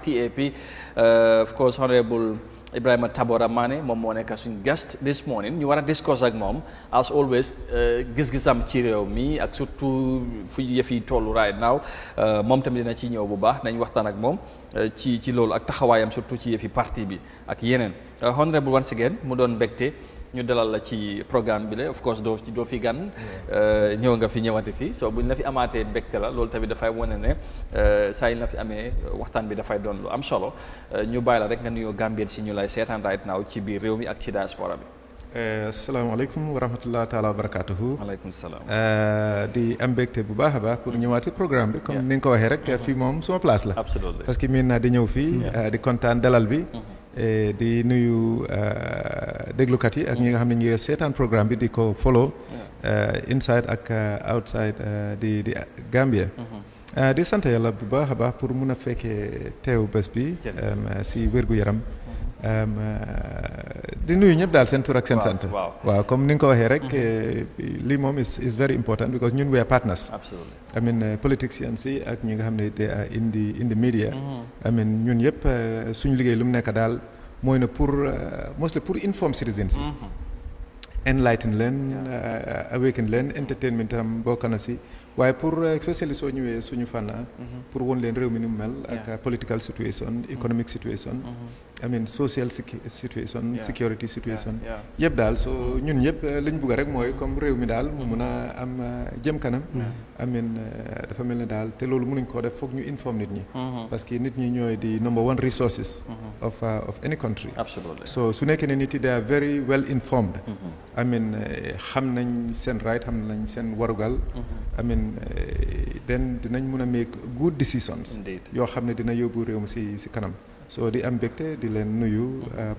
PAP. Of course, Honorable Ebrima Tabora Manneh moom moo nekk suñu guest this morning ñu war a discuss ak moom as always gis-gisam ci réew mi ak surtout fu yëf yi tollu right now moom tamit dina ci ñëw bu baax nañ waxtaan ak moom ci loolu ak taxawaayam surtout ci yëfi parti bi ak yeneen. Honorable once again mu doon mbégte ñu dalal la ci programme bi la of course doo fi gan ñëw nga fi ñëwati fi so buñ la fi amaatee mbégte la loolu tamit dafay wane ne saa yi la fi amee waxtaan bi dafay doon lu am solo ñu bàyyi la rek nga nuyoo Gambien si ñu lay seetaan right now ci biir réew mi ak ci diaspora bi. asalaamaaleykum wa rahmatulah taala wa barakaatuhu. waaleykum salaam. di am mbégte bu baax a baax pour ñëwaat ci programme bi comme ni nga ko waxee rek fii moom suma place la. absolument parce que miin naa di ñëw fii di kontaan dalal bi. di nuyu déglukat yi ak ñi nga xam ne ñu ngi seetaan programme bi di ko follow inside ak outside di Gambia. di sant yàlla bu baax a baax pour mun a fekkee teew bés bi si wér-gu-yaram di nuyu ñëpp daal seen tur ak seen sant. waaw comme ni nga ko waxee rek lii moom is very important because ñun we are partners. absolutely I mean politicians yi ak ñi nga xam ne they are in the media. I mean ñun yëpp suñu liggéey lu mu nekk daal mooy ne pour mostly pour inform citizens yi. enlighten leen awaken leen entertainment am bokk na si waaye pour especially soo ñëwee suñu fànna pour won leen réew mi ni mu mel ak political situation economic situation I mean social situation security situation yëpp daal so ñun ñëpp liñ bugg rek mooy comme réew mi daal mu mun a am jëm kanam I mean dafa mel ne daal te loolu mënuñ koo def foog ñu inform nit ñi parce que nit ñi ñooy di number one resources of any country. absolutely so su nekkee ne nit yi they are very well informed I mean xam nañ seen right xam nañ seen warugal I mean then dinañ mun a make good decisions yoo xam ne dina yóbbu réew mi si kanam so di am mbégte di leen nuyu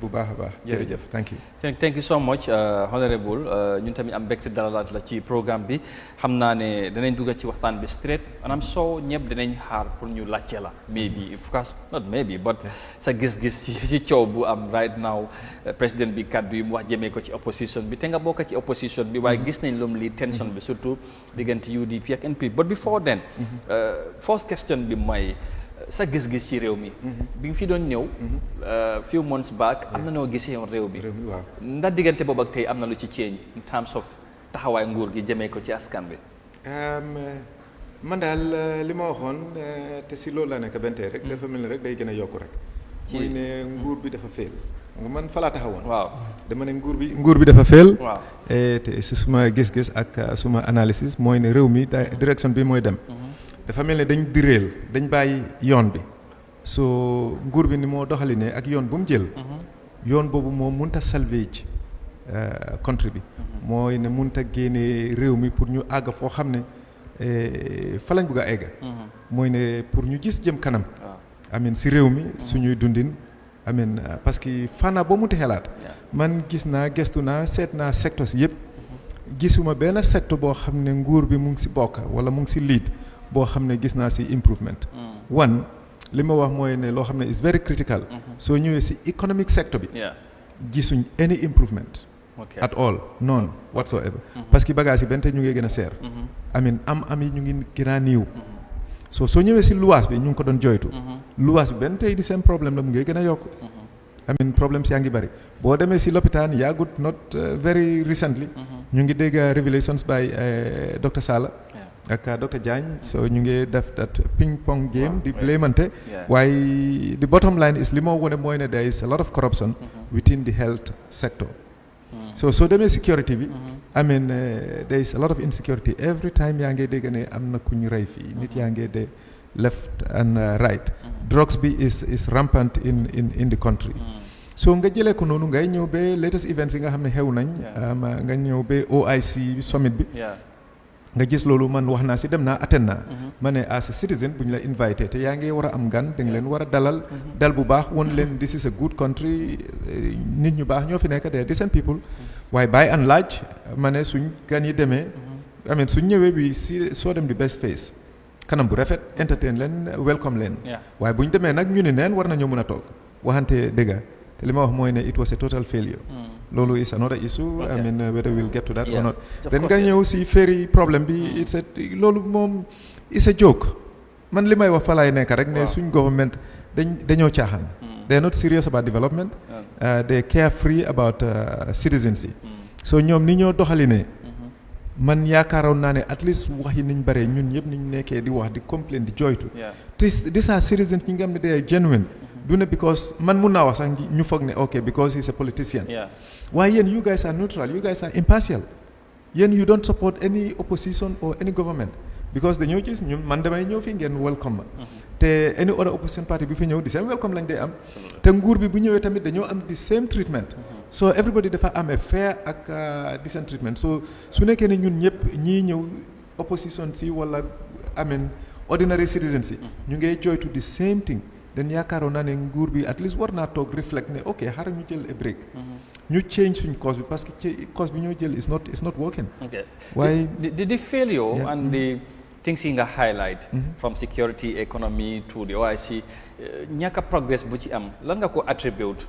bu baax a baax. jërëjëf thank you. thank you so much honorable ñun tamit am mbégte dalalaat la ci programme bi xam naa ne danañ dugg ci waxtaan bi straight maanaam soo ñëpp dinañ xaar pour ñu laajte la maybe of course not maybe but sa gis-gis ci coow bu am right now président bi kaddu yi mu wax jëmee ko ci opposition bi te nga bokk ci opposition bi waaye gis nañ loom li tension bi surtout diggante UDP ak NP but before then first question bi mooy sa gis-gis ci réew mi bi nga fi doon ñëw few months back am na noo gisee woon réew bi ndax diggante boobu ak tey am na lu ci change in terms of taxawaay nguur gi jëmee ko ci askan bi. man daal li ma waxoon te si loolu laa nekk benn tey rek dafa mel ni rek day gën a yokku rek mooy ne nguur bi dafa féel man fa laa taxawoon waaw dama ne nguur bi dafa féel waaw te si suma gis-gis ak suma analysis mooy ne réew mi direction bi mooy dem dafa mel ne dañ diréel dañ bàyyi yoon bi so nguur bi ni moo doxalinee ak yoon bu mu jël yoon boobu moo munta salvage country bi mooy ne munta génnee réew mi pour ñu àgg foo xam ne fa lañ bëgg a egg mooy ne pour ñu gis jëm kanam amin si réew mi suñuy dundin amin parce que fànna boo munti xelaat man gis naa gestu naa seet naa secteurs yëpp gisuma benn secteur boo xam ne nguur bi mu ngi si bokk wala mu ngi si lead boo xam ne gis naa si improvement one li ma wax mooy ne loo xam ne is very critical soo ñëwee si economic sector bi gisuñ any improvement at all none whatsoever parce que bagage yi benn tey ñu ngi gën a seer amin am yi ñu ngi gën a niiw soo ñëwee si luwaas bi ñu ngi ko doon joytu luwaas bi benn tey di seen problème la mu ngi gën a yokk amin problème si yaa ngi bëri boo demee si lopitaan yaagut not very recently ñu ngi dégg revelations by Dr. Sala ak Dr. Diagne so ñu ngi def that ping pong game di blamante waaye the bottom line is li moo wone mooy ne there is a lot of corruption within the health sector soo demee security bi I mean there is a lot of insecurity every time yaa ngi dégg ne am na ku ñu rey fii nit yaa ngi de left and right drugs bi is rampant in the country so nga jëlee ko noonu ngay ñëw ba latest events yi nga xam ne xew nañ nga ñëw ba OIC summit bi nga gis loolu man wax naa si dem naa attend naa ma ne as a citizen bu ñu la invité te yaa ngi war a am gan da nga leen war a dalal dal bu baax won leen this is a good country nit ñu baax ñoo fi nekk de decent people waaye by and large ma ne suñ gan yi demee amen suñ ñëwee bi si soo dem di best face kanam bu rafet entertain leen welcome leen waaye bu ñu demee nag ñu ne neen war nañoo mën a toog waxante dëgga te li ma wax mooy ne it was a total failure loolu is another issue I mean whether we'll get to that or not then nga ñëw si ferry problème bi loolu moom it's a joke man li may wax fa laay nekk rek ne suñ government dañoo caaxaan. They are not serious about development. They care free about citizenship. So ñoom ni ñoo doxalinee man yaakaaroon naa ne at least wax yi niñ bare ñun yëpp niñ nekkee di wax di complain di joytu. These are citizens ñi nga xam ne they are genuine. Du ne because man mun naa wax sax ñu foog ne okay because he's a politician. Waaye yéen you guys are neutral, you guys are impartial. Yéen you don't support any opposition or any government. Because dañoo gis ñun man damay ñëw fii ngeen welcome ma. Te any other opposition party bi fi ñëw the same welcome lañ dee am. Te nguur bi bu ñëwee tamit dañoo am the same treatment. So everybody dafa am a fair ak decent treatment. So su nekkee ne ñun ñëpp ñii ñëw opposition si wala ordinary citizens si ñu ngay joytu the same thing. Then yaakaaroon naa ne nguur bi at least war naa toog reflect ne ok xaaral ñu jël a break. ñu change suñ cause bi parce que cause bi ñoo jël is not working. Okay. Why the failure and the things you highlight from security, economy to the OIC, ñàkk progress bu ci am lan nga ko attribute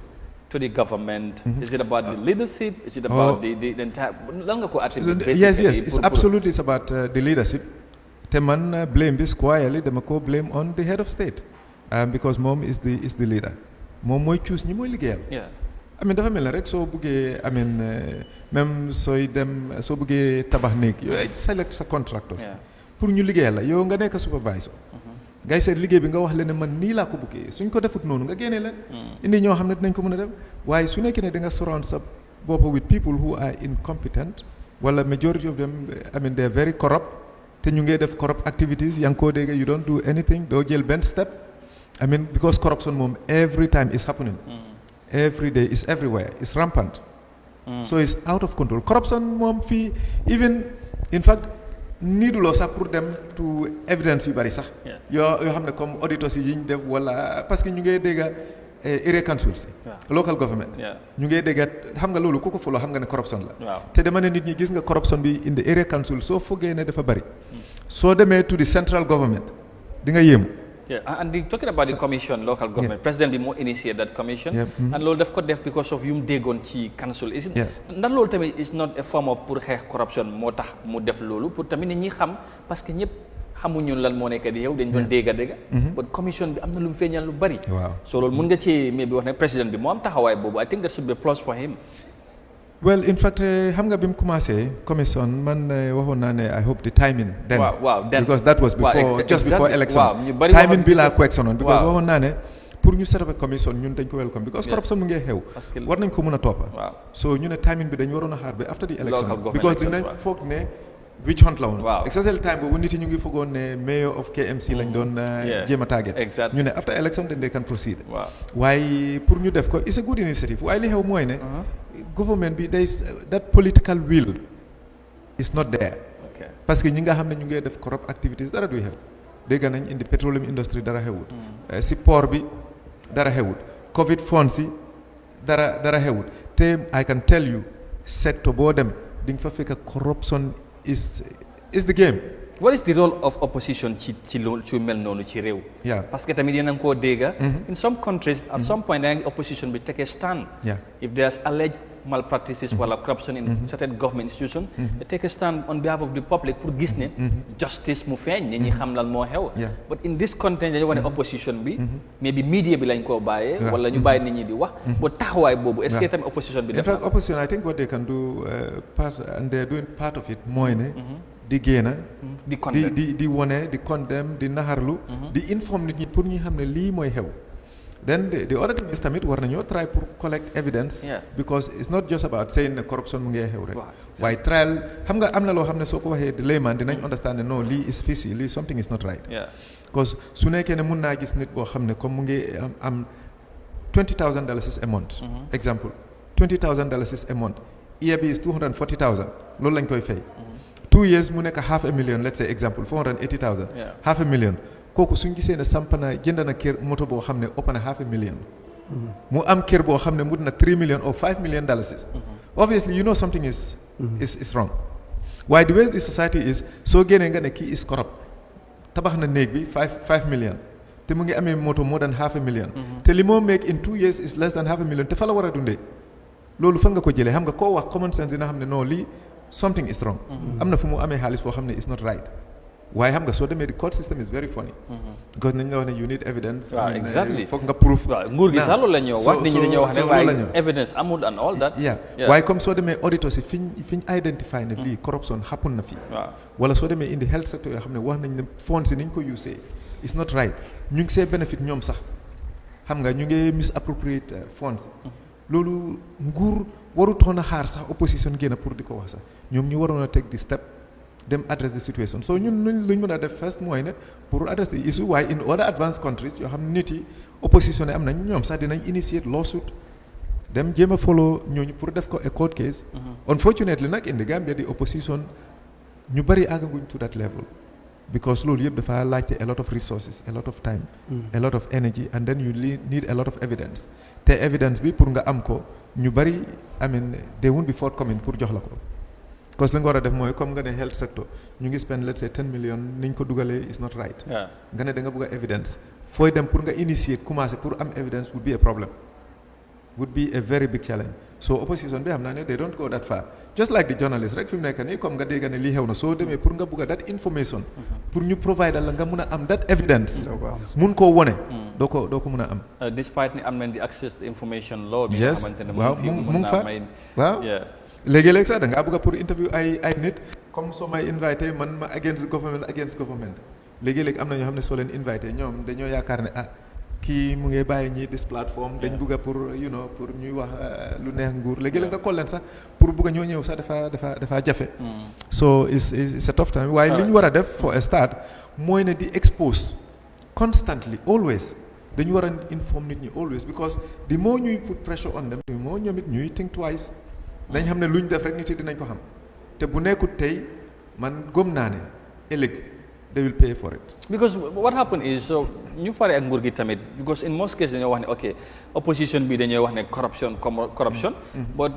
to the government? Is it about the leadership? Is it about the entire? Lan nga ko attribute? Yes. It's absolutely about the leadership. Te man blame this squarely dama ko blame on the head of state. Because mom is the leader. Moom mooy choose ñi mooy liggéeyal. Dafa mel ne rek soo buggee même sooy dem soo buggee tabax néeg yooyu select sa contractors. Pour ñu liggéeyal la yow nga nekk supervisor. ngay seet liggéey bi nga wax leen ne man nii laa ko buggee suñ ko defut noonu nga génnee leen. indi ñoo xam ne dinañ ko mën a def waaye su nekkee ne da nga surround sa bopp with people who are incompetent wala majority of them they are very corrupt te ñu ngee def corrupt activities yaa ngi koo dégg you don't do anything doo jël benn step. Because corruption every time is happening. Every day is everywhere. It's rampant. So it's out of control. Corruption even in fact needuloo sax pour dem to evidence yu bari sax. yoo xam ne comme auditors yi ñu def wala parce que ñu ngi dégg area councils local government. ñu ngi dégg xam nga loolu ku ko follow xam nga ne corruption la. te dama ne nit ñi gis nga corruption bi in the area council soo foogee ne dafa bari. soo demee to the central government di nga yéemu. And talking about the commission, local government, President Bimo initiated that commission, and Lord of def because of yum degon chi council. Is it? That Lord tami is not a form of pure corruption. Motah mu def lolu. Pour tami ni xam parce que ñep xamuñu lan mo nekk di yow dañ doon dégga. But commission bi amna lu feñal lu bari. So lolu mën nga ci maybe wax ne President bi mo am taxaway bobu. I think that should be a plus for him. Well, in fact, xam nga bi mu commencé commission man waxoon naa ne I hope the timing. Then because that was before just before election. Timing bi laa question on because waxoon naa ne pour ñu set up a commission ñun dañ ko welcome because corruption mu ngi xew. war nañ ko mën a toppa. So ñu ne timing bi dañ waroon a xaar ba after the election. Because dinañ foog ne witch hunt la woon. Exactly time boobu nit yi ñu ngi foogoon ne mayor of KMC lañ doon jéem a target. ñu ne after election then they can proceed. waaye pour ñu def ko it's a good initiative waaye li xew mooy ne. Government bi that political will is not there. Parce que ñi nga xam ne ñu ngi def corrupt activities dara duy xew. dégg nañ indi petroleum industry dara xewut. si port bi dara xewut. Covid funds si dara xewut. te I can tell you sector boo dem di nga fa fekk corruption is the game. What is the role of opposition ci mel noonu ci réew? Parce que tamit yéen a ngi koo dégg. In some countries at some point da nga opposition bi take a stand. If there's alleged malpractices wala corruption in certain government institution, they take a stand on behalf of the public pour gis ne justice mu feeñ nit ñi xam lan moo xew. But in this content dañu wane opposition bi maybe media bi lañ koo bàyyee wala ñu bàyyi nit ñi di wax ba taxawaay boobu est-ce que tamit opposition bi def na. In fact opposition I think what they can do and they're doing part of it mooy ne di génna di wone di condemn di naxarlu di inform nit ñi pour ñu xam ne lii mooy xew. Then the other thing is tamit war nañoo try pour collect evidence. Because it's not just about saying ne corruption mu ngi xew rek. waaye trial xam nga am na loo xam ne soo ko waxee the layman dinañ understand ne non lii is fishy lii something is not right. Because su nekkee ne mun naa gis nit boo xam ne comme mu ngi am $20,000 a month. Example $20,000 a month. year bi is $240,000 loolu lañ koy fay. 2 years mu nekk $500,000 let's say example $480,000. $500,000. kooku suñ gisee ne sampana jënd na kër moto boo xam ne ëpp na $500,000. mu am kër boo xam ne mut na $3 million or $5 million. Obviously you know something is wrong. Why the way the society is soo génnee nga ne kii is corrupt tabax na néeg bi $5 million te mu ngi amee moto more than $500,000. te li moo make in 2 years is less than $500,000 te fa la war a dundee loolu fan nga ko jëlee xam nga koo wax common sense dina xam ne non lii something is wrong. am na fu mu amee xaalis foo xam ne is not right. waaye xam nga soo demee the court system is very funny. because nañ la wax ne you need evidence. waaw exactly foog nga proof. waaw nguur gi sax loolu la ñuy wax nit ñi dañoo wax ne waaye evidence amul and all that. waaye comme soo demee auditors yi fiñ identify ne lii corruption happen na fii. wala soo demee indi health sector yoo xam ne wax nañ ne fonds yi niñ ko usee it's not right ñu ngi see benefit ñoom sax xam nga ñu ngi misappropriate funds. loolu nguur warutoon a xaar sax opposition génn pour di ko wax sax ñoom ñu waroon a take di step dem address the situation so ñun luñ mën a def first mooy ne pour address the issue waaye in other advanced countries yoo xam ne nit yi opposition yi am nañ ñoom sax dinañ initiate lawsuit dem jéem a follow ñooñu pour def ko a court case. Unfortunately nag in the Gambia the opposition ñu bëri àggaguñ to that level because loolu yëpp dafa laajte a lot of resources a lot of time a lot of energy and then you need a lot of evidence te evidence bi pour nga am ko ñu bëri I mean they won't be forthcoming pour jox la ko parce que li nga war a def mooy comme nga ne health sector ñu ngi spend let's say 10 million niñ ko dugalee is not right nga ne da nga bëgg a evidence fooy dem pour nga initier commencer pour am evidence would be a problem would be a very big challenge so opposition bi xam naa ne they don't go that far just like the journalist rek fi mu nekk nii comme nga dégg ne lii xew na soo demee pour nga bëgg a that information pour ñu provide la nga mun a am that evidence mun koo wone doo ko mun a am despite ni am nañ di access information law bi nga xamante ne waaw mu ngi fa waaw léegi-léegi sax da ngaa bëgg a pour interview ay nit comme soo may invité man ma against government léegi-léegi am na ñoo xam ne soo leen invité ñoom dañoo yaakaar ne kii mu ngi bàyyi ñii this plateforme dañ bëgg a pour pour ñuy wax lu neex nguur léegi-léegi nga call leen sax pour bëgg a ñoo ñëw sax dafa jafe so it's a tough time waaye li ñu war a def for a start mooy ne di expose constantly always dañu war a inform nit ñi always because the more ñuy put pressure on them the more ñoom it ñuy think twice dañ xam ne lu ñu def rek nit yi dinañ ko xam te bu nekkut tey man gëm naa ne ëllëg they will pay for it. Because what happened is so ñu pare ak nguur gi tamit because in most cases dañoo wax ne ok opposition bi dañoo wax ne corruption but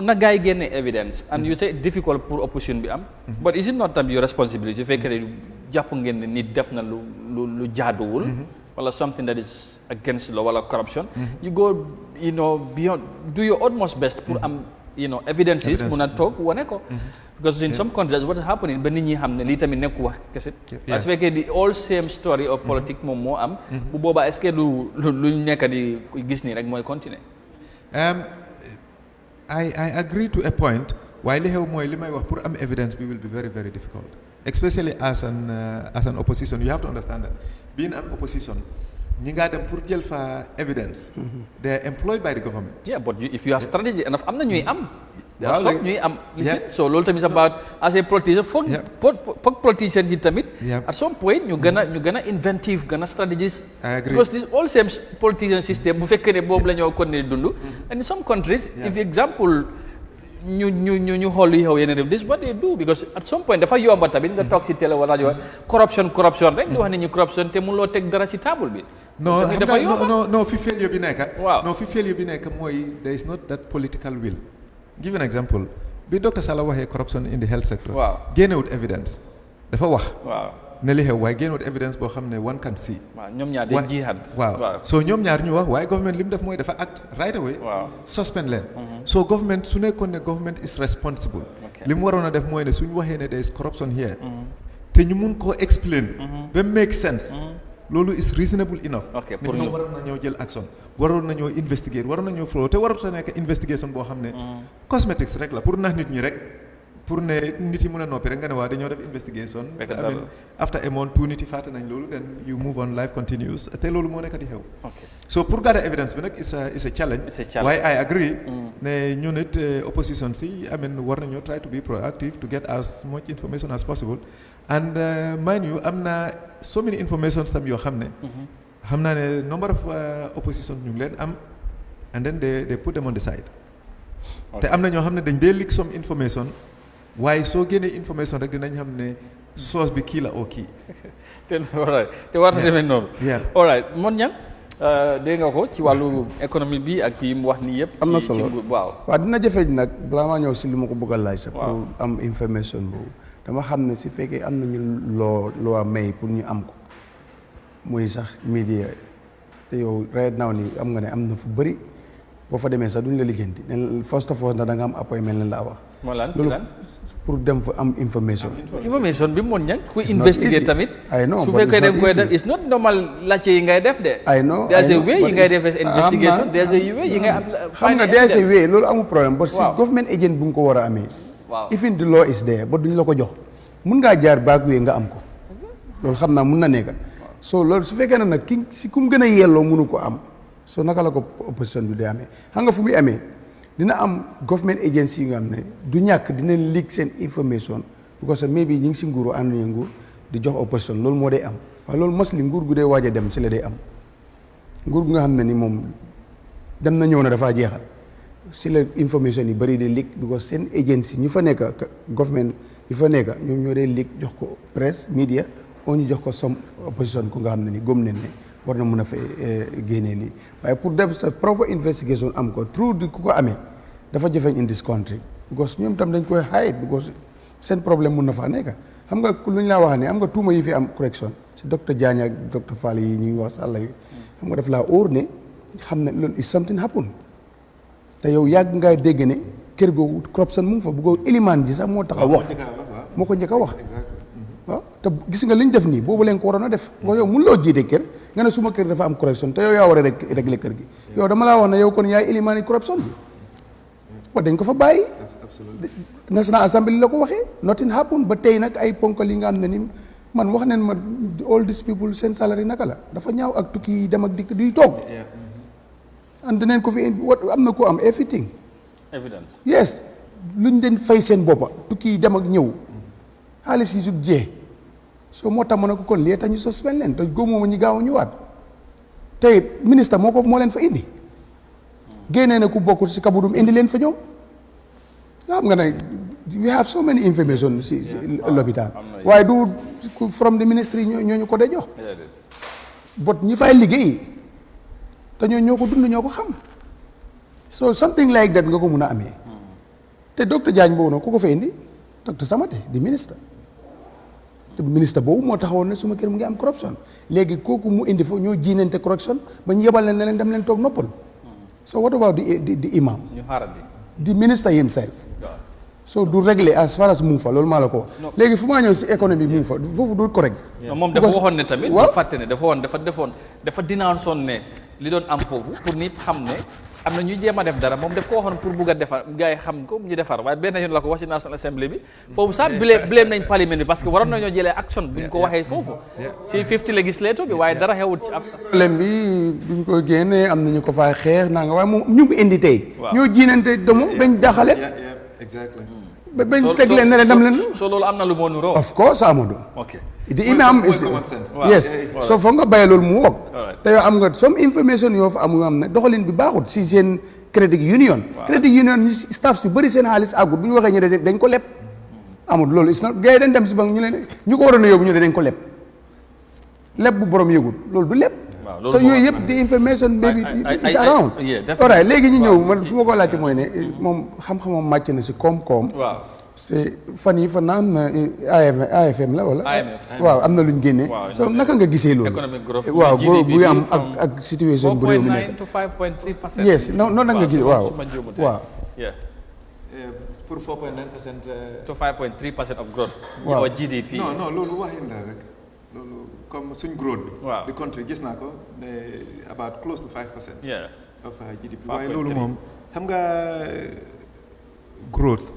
na gars yi génne evidence and you say difficult pour opposition bi am but is it not your responsibility su fekkee ne jàpp ngeen ne nit def na lu jaaduwul wala something that is against law wala corruption you go beyond do your utmost best pour am evidences mun a toog wane ko because in some countries what is happening ba nit ñi xam ne lii tamit nekku wax kese parce que the all same story of politics moom moo am bu boobaa est-ce que luñ nekk di gis nii rek mooy continuer I agree to a point waaye li xew mooy li may wax pour am evidence bi will be very very difficult especially as an opposition you have to understand that being an opposition ñi ngaa dem pour jël fa evidence they are employed by the government but if you have strategy enough am na ñuy am ñuy am so loolu tamit about as a politician foog politicians yi tamit at some point ñu gën a inventive gën a strategist because this all same politician system bu fekkee ne boobu la ñoo continuer dund and in some countries if example ñu xool yi xew yeneen réew this what they do because at some point dafa yomba tamit nga toog ci télé wala rajo corruption rek di wax ne ñu corruption te mënuloo teg dara ci table bi non fi failure bi nekk non fi failure bi nekk mooy there is not that political will give an example bi Dr. Sallah waxee corruption in the health sector génnewut evidence dafa wax ne li xew waaye génnewut evidence boo xam ne one can see ñoom ñaar dañ jihad so ñoom ñaar ñu wax waaye government li mu def mooy dafa act right away suspend leen so government su nekkoon ne government is responsible li mu waroon a def mooy ne suñu waxee ne there is corruption here te ñu mun koo explain ba make sense loolu is reasonable enough pour ñu waroon na ñoo jël action waroon na ñoo investigate waroon na ñoo follow te warut a nekk investigation boo xam ne cosmetics rek la pour nax nit ñi rek pour ne nit yi mën a noppi rek nga ne waa dañoo def investigation after a month 2 nit yi fàtte nañ loolu then you move on life continues te loolu moo nekk di xew so pour gather evidence bi nag is a challenge waaye I agree ne ñu nit opposition si war nañoo try to be proactive to get as much information as possible and mind you am na so many informations tam yoo xam ne xam naa ne number of opposition ñu ngi leen am and then they put them on the side te am na ñoo xam ne dañ dee leak some information waaye soo génnee information rek dinañ xam ne source bi kii la oo kii te war na demee noonu all right mon ñang dégg nga ko ci wàllu économie bi ak yi mu wax nii yëpp am na solo waaw dina jafeñ nag balaa maa ñëw si li ma ko bëgg a laaj sax pour am information boobu dama xam ne si fekkee am nañu loo may pour ñu am ko muy sax media te yow right now ni am nga ne am na fu bëri boo fa demee sax duñ la liggéenti first of all da nga am appointment leen la wax moo lan loolu pour dem fa am information bi mu mën ñag kuy investigate tamit I know su fekkee da nga koy def it's not normal laajte yi ngay def de I know there's a way yi ngay defee investigation there's a way yi ngay am xam nga there's a way loolu amul problème but si government agent bu nga ko war a amee even the law is there ba duñ la ko jox mun ngaa jaar back way nga am ko loolu xam naa mun na nekk so loolu su fekkee ne nag ki si ku mu gën a yelloo mënu ko am so naka la ko opposition bi day amee xam nga fu muy amee dina am government agency yi nga xam ne du ñàkk dinañ leak seen information because maybe ñi ngi si nguuru ànd nañu nguur di jox opposition loolu moo day am waaye loolu mostly nguur gu dee waaj a dem si la day am nguur gu nga xam ne ni moom dem na ñëw na dafaa jeexal si la information yi bëri di leak because seen agency ñu fa nekk government ñu fa nekk ñoom ñoo dee leak jox ko presse media oo ñu jox ko some opposition ku nga xam ne ni gëm nañ ne war na mën a fa génnee lii waaye pour def sa proper investigation am ko through di ku ko amee dafa jafeñ in this country because ñoom tam dañ koy hide because seen problème mun na faa nekk xam nga lu ñu laa wax ne am nga tuuma yi fi am correction si docteur Diagne ak docteur Fall yi ñu ngi wax sàlla yi xam nga daf laa óor ne xam ne loolu is something happen te yow yàgg ngaa dégg ne kër googu corruption mu ngi fa bu ko élimaan ji sax moo tax a wax moo ko njëkk a wax waaw te gis nga li ñu def nii boobu leen ko waroon a def nga yow mun loo jiite kër nga ne suma kër dafa am corruption te yow yaa war a régler kër gi yow dama laa wax ne yow kon yaay élimaan yi corruption bi wax dañ ko fa bàyyi National Assembly la ko waxee nothing happen ba tey nag ay ponkal yi nga xam ne ni man wax neen ma all these people seen salary naka la dafa ñaaw ak tukki yi dem ak dikk duy toog and daneen ko fi am na ko am everything evidence yes luñ den fay seen boppa tukki yi dem ak ñëw xaalis yi su jee soo moo tax ma ne ko kon lii tax ñu suspend leen te góomoo ñi gaaw a ñëwaat tey ministre moo leen fa indi génnee na ku bokkul si kabudum indi leen fa ñoom nga xam nga ne we have so many information si lopitaan waaye du from the ministry ñooñu ko dee jox but ñi fay liggéey te ñoo ko dund ñoo ko xam so something like that nga ko mun a amee te docteur Diagne boobu noonu ku ko fa indi docteur Samate di ministre te ministre boobu moo taxawoon ne suma kër mu ngi am corruption léegi kooku mu indi fa ñoo jiinante corruption ba ñu yebal leen ne leen dem leen toog noppal so what about the imam di ministre himself so du régler as far as mu ngi fa loolu maa la ko wax léegi fu maa ñëw si économie mu ngi fa foofu du correct moom dafa waxoon ne tamit bu fàtte ne dafa dinaansoon ne li doon am foofu pour nit xam ne am na ñuy jéem a def dara moom daf ko waxoon pour bugg a defar gars yi xam ko ñu defar waaye benn yoon la ko wax ci National Assembly bi foofu sax blame nañ parlement bi parce que waroon nañoo jëlee action buñ ko waxee foofu si 50 legislature bi waaye dara xewut ci problème bi buñ ko génnee am nañu ko fay xeex naa nga waaye moom ñu ngi indi tey ñoo jiinante demo bañ daxale bañ teg leen ne leen dem leen so loolu am na lu moo nuroo of course Amadou ok the imam is yes so foog nga bàyyi loolu mu wokk te yow am nga some information yoo fa am yoo xam ne doxalin bi baaxut si seen credit union ñu staff si bëri seen xaalis àggut bu ñu waxee ñu ne dañ ko leb amul loolu is not gars yi dañ dem si banque ñu leen ñu ko waroon a yóbbu ñu ne dañ ko leb bu borom yëgut loolu du leb te yooyu yëpp di information maybe is around alright léegi ñu ñëw man fu ma ko laajte mooy ne moom xam-xamam màcc na si koom-koom c'est fan yi fan naan AFM la wala waaw am na lu ñu génnee so naka nga gisee loolu waaw bu am ak situation bu réew mi nekk 4.9 yes noonu nag nga gisee waaw pour 4.9% to 5.3% of growth waaw GDP non loolu waxin la rek loolu comme suñ growth bi the country gis naa ko ne about close to 5% of GDP waaye loolu moom xam nga growth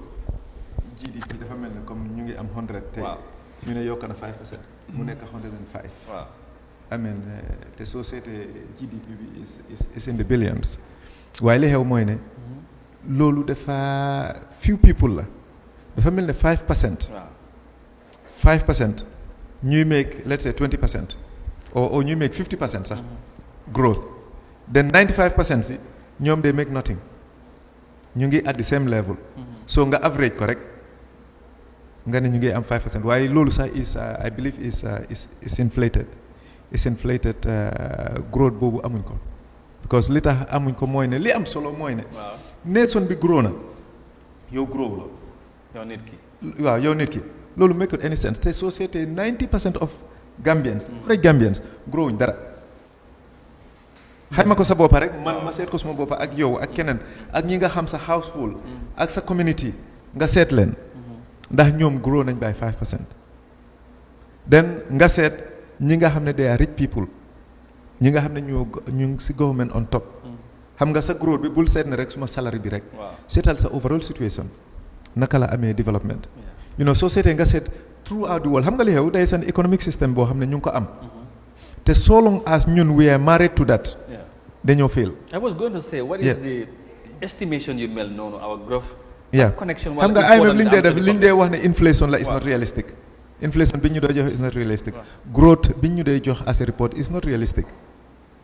GDP dafa mel ne comme ñu ngi am 100 tey ñu ne yokk na 5% mu nekk 105 amen te soo seetee GDP bi is in the billions waaye li xew mooy ne loolu dafa few people la dafa mel ne 5% ñuy make let's say 20% or ñuy make 50% sax growth then 95% si ñoom they make nothing ñu ngi at the same level so nga average ko rek nga ne ñu ngi am 5% waaye loolu sax is I believe is inflated growth boobu amuñ ko because li tax amuñ ko mooy ne li am solo mooy ne nation bi grow na yow grow la yow nit ki loolu make any sense te société 90% of Gambians rek Gambians growuñ dara xayma ko sa boppa rek man ma seet ko suma boppa ak yow ak keneen ak ñi nga xam sa household ak sa community nga seet leen ndax ñoom grow nañ by 5%. then nga seet ñi nga xam ne they are rich people ñi nga xam ne ñu ngi si government on top. xam nga sa growth bi bul seet ne rek suma salary bi rek. seetal sa overall situation naka la amee development. you know soo seetee nga seet throughout the world xam nga li xew day seen economic system boo xam ne ñu ngi ko am. te so long as ñun we are married to that. dañoo fail. I was going to say what is the estimation you mel noonu our growth. connection xam nga IMF li ñu dee def li ñu dee wax ne inflation la is not realistic. inflation bi ñu dee jox is not realistic. growth bi ñu dee jox as a report is not realistic.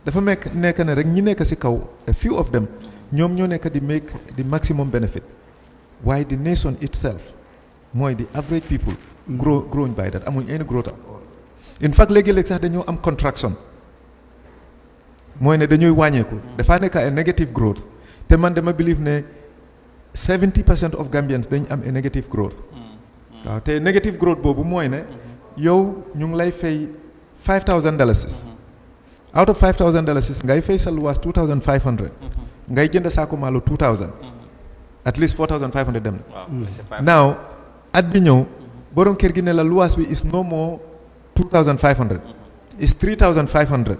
dafa nekk ne rek ñi nekk ci kaw a few of them ñoom ñoo nekk di make the maximum benefit waaye the nation itself mooy the average people growing by that amuñ any growth at all. in fact léegi-léeg sax dañoo am contraction mooy ne dañuy wàññeeku dafaa nekk a negative growth te man dama believe ne 70% of Gambians dañ am a negative growth. waaw te negative growth boobu mooy ne yow ñu ngi lay fay $5,000. out of $5,000 ngay fay sa luwaas $2,500. ngay jënd saako maalo $2,000. at least $4,500 dem na. now at bi ñëw borom kër gi ne la luwaas bi is no more $2,500. is $3,500.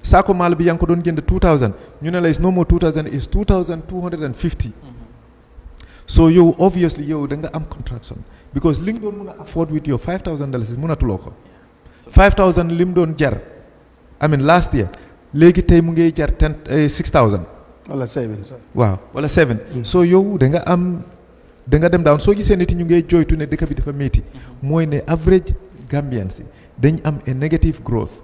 saako maalo bi yaa ngi ko doon jënd $2,000 ñu ne la is no more $2,000 is $2,250. so yow obviously yow da nga am contraction because li nga doon mun a afford with your $5,000 munatuloo ko. 5,000 lim doon jar. I mean last year léegi tey mu ngi jar 6,000. wala 7 sax. waaw wala 7. so yow da nga dem down soo gisee nit ñu ngi jooytu ne dëkk bi dafa métti. mooy ne average Gambians yi dañ am a negative growth.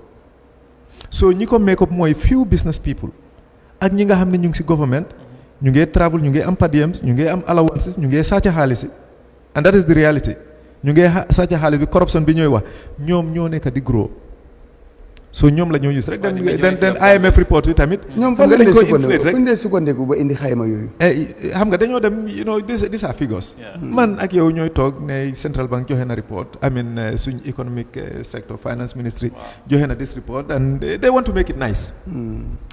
so ñi ko make up mooy few business people ak ñi nga xam ne ñu ngi ci government. ñu ngi travel ñu ngi am per diems ñu ngi am allowances ñu ngi sàcc xaalis yi and that is the reality ñu ngi sàcc xaalis bi corruption bi ñooy wax ñoom ñoo nekk di grow. so ñoom la ñoo use rek den IMF report yi tamit. ñoom fan lañ ko inflate rek fu ñu dee sukkandiku ba indi xayma yooyu. xam nga dañoo dem you know these are figures. man ak yow ñooy toog ne central bank joxe na report I mean suñ economic sector finance ministry. joxe na this report and they want to make it nice.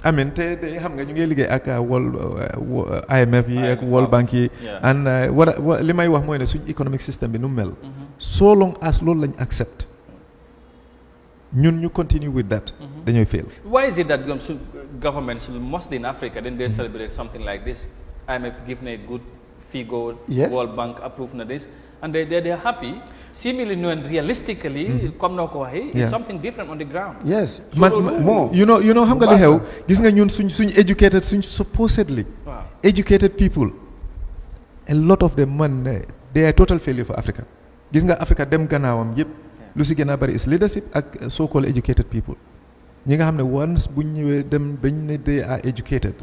I mean te xam nga ñu ngi liggéey ak IMF yi ak World Bank yi. and li may wax mooy ne suñ economic system bi nu mel. so long as loolu lañ accept. ñun ñu continue with that. dañooy fail. Why is it that governments mostly in Africa then they celebrate something like this? IMF give a good figure. Yes. World Bank approve na this, and they're happy. Seemingly, no, and realistically, come no ko is something different on the ground. Yes. More. You know xam nga li xew gis nga ñun suñ educated suñ supposedly educated people. A lot of them they are total failure for Africa. Gis nga Africa dem gannaawam yëpp. lu si gën a bari is leadership ak so called educated people ñi nga xam ne once bu ñu ñëwee dem bañ ne they are educated.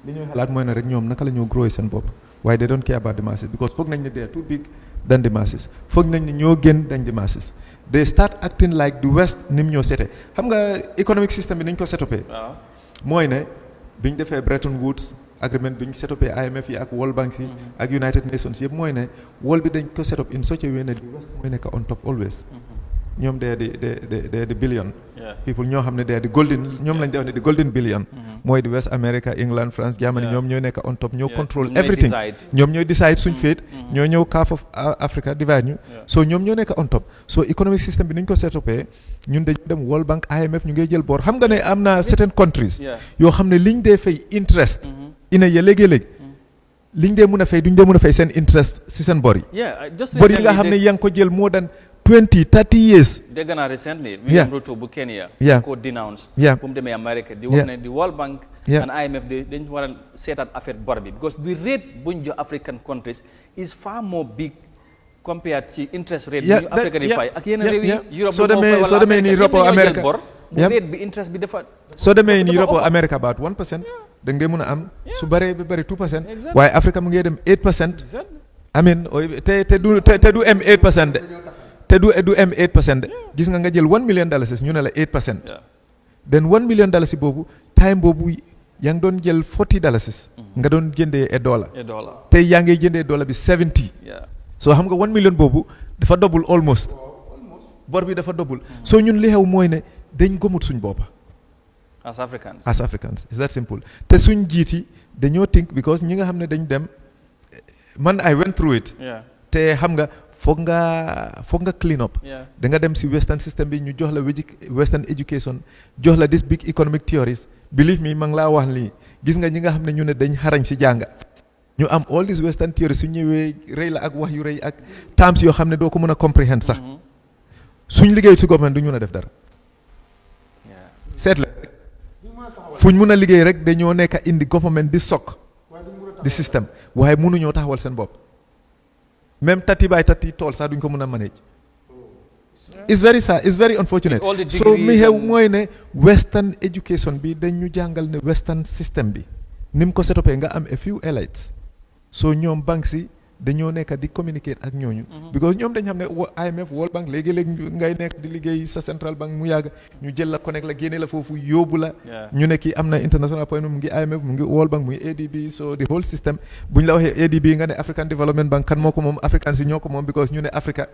li ñuy xalaat mooy ne rek ñoom naka la ñoo grow seen bopp waaye they don't care about the masses because foog nañ ne they are too big than the masses foog nañ ne ñoo gën dañ the masses. they start acting like the West ni mu ñoo sete xam nga economic system bi nañ ko setopee mooy ne bi ñu defee Bretton Woods agreement bi ñu setopee IMF yi ak World Bank yi ak United Nations yëpp mooy ne world bi dañ ko setop in such a way ne the West mooy nekk on top always. ñoom they are the billion people ñoo xam ne they are the golden ñoom lañ def ne the golden billion mooy the West America England France Germany ñoom ñooy nekk on top ñoo control everything ñoom ñooy decide suñ fate ñoo ñëw half of Africa divide ñu so ñoom ñoo nekk on top so economic system bi niñ ko setupee ñun dañu dem World Bank IMF ñu ngay jël boor xam nga ne am na certain countries yoo xam ne liñ dee fay interest ina ya léegi-léeg liñ dee mën a fay duñ dee mën a fay seen interest si seen bor yi bor yi nga xam ne yaa ngi ko jël moo daan 20-30 years. Dégg naa recently. William Ruto bu Kenya. ko denounce. bu mu demee America. di wax ne di World Bank. and IMF dañ war a seetaat affaire bor bi because the rate buñ jox African countries is far more big compared ci interest rate. bi ñu African yi fay ak yeneen réew yi. Europe soo demee ni Europe ou America rate bi interest bi dafa. soo demee ni Europe ou America about 1%. da ngay mën a am. su bëree ba bëri 2%. waaye Africa mu ngi dem 8%. I mean te du am 8% de. te du am 8% gis nga jël $1 million ñu ne la 8%. then $1 million boobu time boobu yaa ngi doon jël $40 nga doon jëndee $1. tey yaa ngi jëndee dollar bi 70. soo xam nga $1 million boobu dafa double almost. bor bi dafa double. soo ñun li xew mooy ne dañ gëmut suñ boppa as Africans it's that simple te suñ jiiti dañoo think because ñi nga xam ne dañ dem man I went through it. te xam nga foog nga clean up. da nga dem si western system bi ñu jox la western education jox la this big economic theories believe me ma ngi laa wax lii gis nga ñi nga xam ne ñu ne dañ xarañ si jànga ñu am all these western theories su ñëwee rëy la ak wax yu rëy ak terms yoo xam ne doo ko mën a comprehend sax suñ liggéey si government duñ mën a def dara seet la fuñ mën a liggéey rek dañoo nekk indi government di sok di système waaye mënuñoo taxawal seen bopp même tati by tati tool sax duñ ko mën a manage. it's very sad, it's very unfortunate. So mi xew mooy ne western education bi dañ ñu jàngal ne western system bi ni mu ko setopee nga am a few elites so ñoom banques yi dañoo nekk di communicate ak ñooñu. because ñoom dañ xam ne IMF World Bank léegi-léegi ngay nekk di liggéey sa central bank mu yàgg ñu jël la connect la génne la foofu yóbbu la. ñu ne kii am na international appointment mu ngi IMF mu ngi World Bank mu ngi ADB so the whole system bu ñu la waxee ADB nga ne African Development Bank kan moo ko moom African si ñoo ko moom because ñu ne Africa.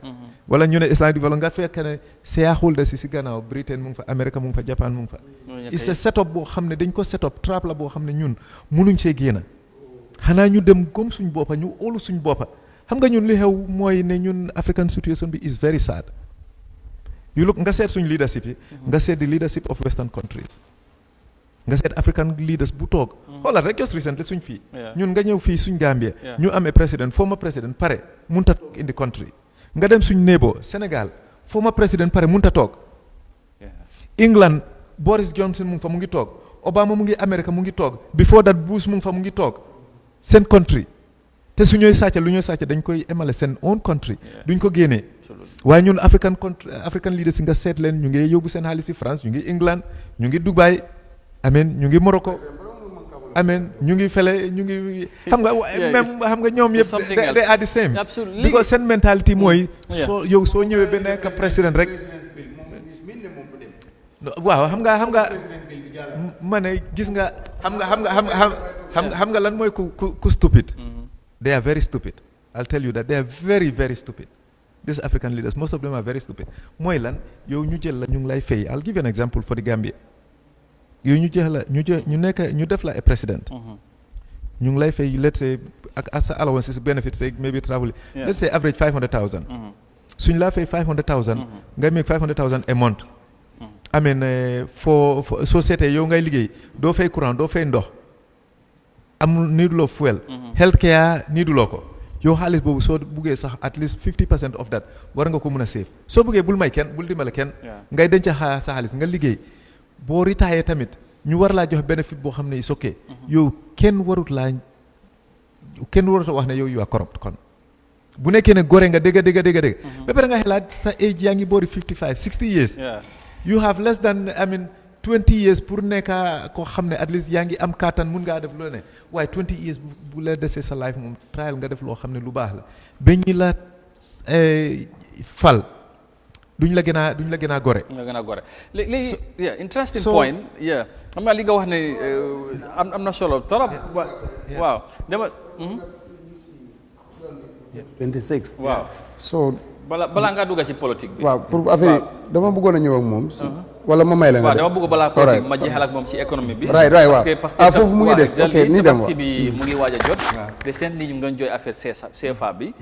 wala ñu ne Islamic Development nga fekk ne shareholder si gannaaw Britain mu ngi fa America mu ngi fa Japan mu ngi fa. it's a setup boo xam ne dañ ko setup trap la boo xam ne ñun munuñ see génn. xanaa ñu dem comme suñ boppa ñu óolu suñ boppa xam nga ñun li xew mooy ne ñun African situation bi is very sad you look nga seet suñ leadership yi nga seet the leadership of western countries nga seet African leaders bu toog xoolal rek just recently suñ fii ñun nga ñëw fii suñ Gambia ñu amee président former président pare munta toog in the country nga dem suñ néebo Sénégal former président pare munta toog England Boris Johnson mu ngi fa mu ngi toog Obama mu ngi America mu ngi toog before that Bush mu ngi fa mu ngi toog seen country te su ñooy sàcca lu ñooy sàcca dañ koy emale seen own country duñ ko génnee waaye ñun African leaders yi nga seet leen ñu ngi yóbbu seen xaalis si France ñu ngi England ñu ngi Dubai amen ñu ngi Morocco amen ñu ngi fele ñu ngi xam nga même xam nga ñoom yëpp they are the same because seen mentality mooy soo ñëwee ba nekk président rek waaw xam nga ma ne gis nga xam nga lan mooy ku stupid they are very stupid I'll tell you that they are very very stupid these African leaders most of them are very stupid mooy lan yow ñu jël la ñu ngi lay fay I'll give you an example for the Gambia yow ñu jël la ñu def la a president ñu ngi lay fay let's say ak sa allowances benefits say maybe travel let's say average 500,000 suñ laa fay 500,000 nga make 500,000 a month I mean for société yow ngay liggéey doo fay courant doo fay ndox amul niiduloo fuel health care niiduloo ko yow xaalis boobu soo buggee sax at least 50% of that war nga ko mën a save soo buggee bul may kenn bul dimbale kenn ngay denc sa xaalis nga liggéey boo retire tamit ñu war laa jox benefit boo xam ne is okay yow kenn warut a wax ne yow you are corrupt kon bu nekkee ne gore nga dégg ba pare nga xelaat sa age yaa ngi boori 55 60 years you have less than 20 years pour nekk koo xam ne at least yaa ngi am kàttan mun ngaa def loo ne waaye 20 years bu la desee sa life moom trial nga def loo xam ne lu baax la ba ñi la fal duñ la gën a gore. léegi interesting point xam nga li nga wax ne am na solo trop. waaw dama. 26. waaw so. balaa ngaa dugg ci politique bi. waaw pour affaire yi dama bëggoon a ñëw ak moom. wala ma may la nga waaw dama bëgg balaa politique ma jeexal ak moom ci économie bi. right waaw parce que foofu mu ngi des ok ni dem tabaski bi mu ngi waaj a jot. te seen li ñu ngi doon jooy affaire CFA bi.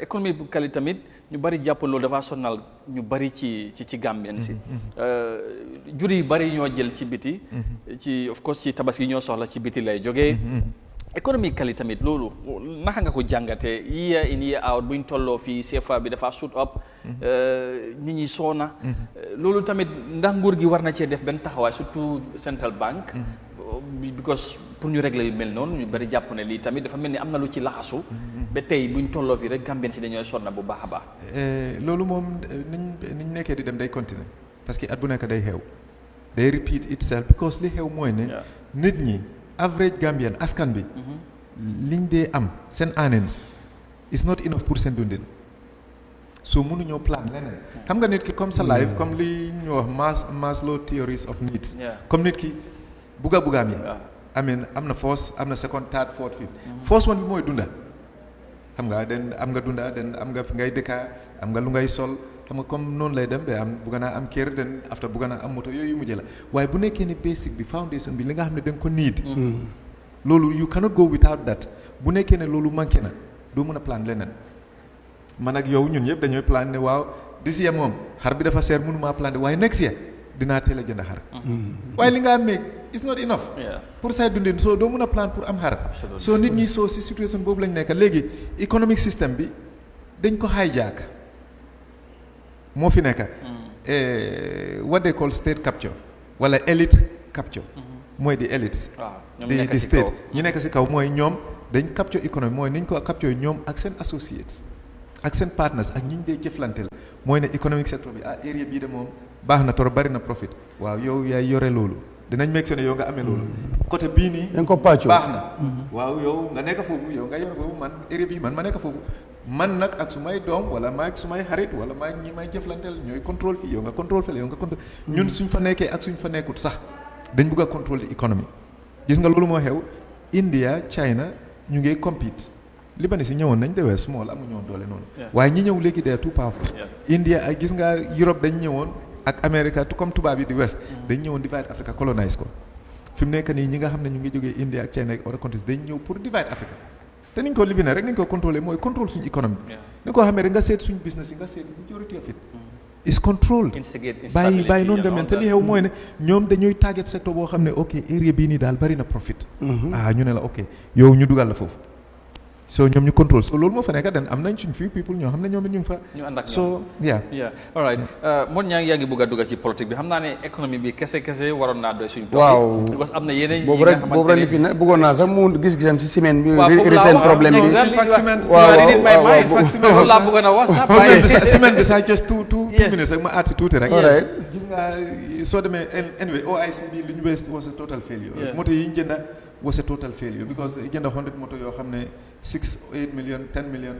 économie bu kali tamit ñu bari jàpp loolu dafa sonal ñu bari ci Gambien si. jur yi bari ñoo jël ci biti. ci of course ci tabaski ñoo soxla ci biti lay jógee. économie kali tamit loolu naka nga ko jàngatee year in year out buñ tolloo fii CFA bi dafa shoot up nit ñi soona loolu tamit ndax nguur gi war na cee def benn taxawaay surtout central bank because pour ñu régler yu mel noonu ñu bari jàpp ne lii tamit dafa mel ni am na lu ci laxasu ba tey buñ tolloo fii rek Gambien si dañooy sonna bu baax a baax loolu moom niñ nekkee di dem day continuer parce que at bu nekk day xew day repeat itself because li xew mooy ne nit ñi average Gambian askan bi liñ dee am seen aaneen is not enough pour seen dundin so mënuñoo plan leneen xam nga nit ki comme sa life comme li ñu wax Maslow theories of needs comme nit ki bugaam yi amen am na first am na second third fourth fifth first one bi mooy dunda xam nga den am nga dunda den am nga fi ngay dëkka am nga lu ngay sol xam nga comme noonu lay dem am bugga naa am kër den after bugga naa am moto yooyu mujjee la waaye bu nekkee ne basic bi foundation bi li nga xam ne da nga ko need loolu you cannot go without that bu nekkee ne loolu manqué na doo mën a plan leneen man ak yow ñun yëpp dañooy plan ne waaw this year moom xar bi dafa seer mënumaa plan waaye next year dinaa teel a jënd xar waaye li nga am meeg it's not enough pour say dundin soo doo mën a plan pour am xar soo nit ñi soo si situation boobu lañ nekk léegi economic system bi dañ ko hijack moo fi nekk what they call state capture wala elite capture mooy di elites di state ñi nekk si kaw mooy ñoom dañ capture économie mooy niñ ko capture ñoom ak seen associates ak seen partners ak ñi ñu dee jëflante la mooy ne economic sector bi area bii de moom baax na trop bari na profit waaw yow yaay yore loolu dinañ meeg ne yow nga amee loolu côté bii nii dañ ko pàccoo baax na waaw yow nga nekk foofu yow nga yore boobu man area bii man ma nekk foofu man nag ak su may doom wala maag su may xarit wala maag ñi may jëflanteel ñooy contrôle fii yow nga contrôle fële yow nga contrôle ñun suñ fa nekkee ak suñ fa nekkut sax dañ bëgg a contrôle économie gis nga loolu moo xew India China ñu ngi compete Libanese ñëwoon nañ de wee small amuñu woon doole noonu waaye ñi ñëw léegi de too powerful India ak gis nga Europe dañ ñëwoon ak America comme tubaab yi di West dañ ñëwoon divide Africa colonize ko fi mu nekk nii ñi nga xam ne ñu ngi jógee India ak China ak other countries dañ ñëw pour divide Africa te niñ ko livinee rek niñ ko contrôler mooy contrôle suñu économie ni ko xamee rek nga seet suñu business yi nga seet majority of it is controlled bàyyi noonu demee te li xew mooy ne ñoom dañuy target secteur boo xam ne ok area bii nii daal bari na profit ñu ne la ok yow ñu dugal la foofu so ñoom ñu contrôle so loolu moo fa nekk den am nañ suñ few people ñoo xam ne ñoom it ñu ngi fa ñu ànd ak so all right mon yaa ngi bëgg a dugg ci politique bi xam naa ne économie bi kese waroon naa doy suñ waaw parce que am na yeneen boobu rek fi ne bëggoon naa sax mu gis-gisam si semaine bi recent problème bi loolu laa bëggoon a wax sax semaine bi sax just two minutes rek ma aat si tuuti rek gis nga soo demee anyway OIC bi lu ñu wees was a total failure moto yi ñu jënda was a total failure because jënda 100 moto yoo xam ne 6 8 million 10 million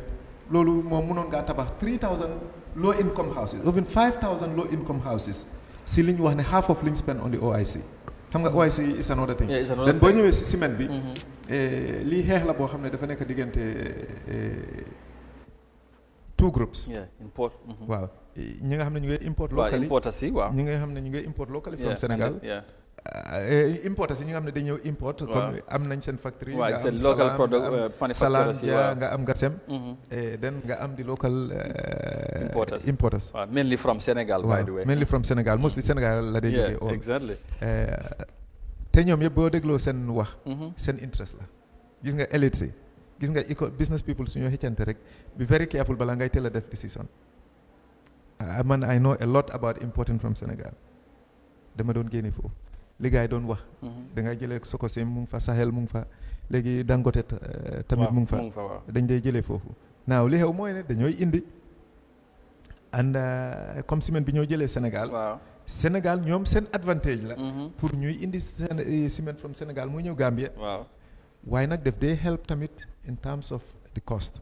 loolu moom mënoon ngaa tabax 3000 low income houses even 5000 low income houses si li ñu wax ne half of li ñu spend on the OIC xam nga OIC is another thing then boo ñëwee si semaine bi lii xeex la boo xam ne dafa nekk diggante two groups waaw ñi nga xam ne ñu ngi import locally ñi nga xam ne ñu ngi import locally from Sénégal importer si ñi nga xam ne dañuy ñëw import comme am nañ seen factory nga am local product Salam nga am Gasem then nga am di local importers mainly from Sénégal by the way mainly from Sénégal mostly Sénégal la day jógee exactly te ñoom yëpp boo dégloo seen wax seen interest la gis nga élite si gis nga business people suñoo xëccante rek be very careful bala ngay teel a def decision man I know a lot about importing from Sénégal dama doon génne foofu li gars yi doon wax da ngay jëlee Sococim mu ngi fa Sahel mu ngi fa léegi Dangote tamit mu ngi fa dañ day jëlee foofu naaw li xew mooy ne dañooy indi and comme ciment bi ñoo jëlee Sénégal ñoom seen advantage la pour ñuy indi seen ciment from Sénégal muy ñëw Gambia waaye nag def day help tamit in terms of the cost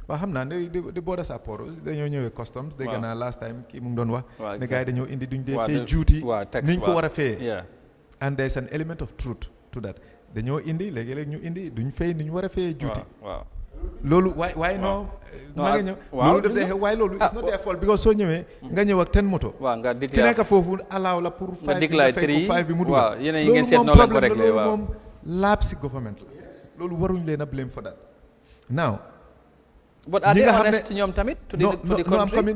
waaw xam naa ne di borders à port dañoo ñëwee customs dégg naa last time kii mu ngi doon wax ne gars yi dañoo indi duñ dee fay duty niñ ko war a fayee and there's an element of truth to that dañoo indi léegi-léegi ñu indi duñ fay ni ñu war a fayee duty loolu waaye non ma nga ñëw loolu daf dee xew waaye loolu it's not their fault because soo ñëwee nga ñëw ak 10 moto ki nekk foofu allow la pour 5 bi mu dugal loolu moom laab si government la loolu waruñ leen a blame for that now but are they honest ñoom tamit to the country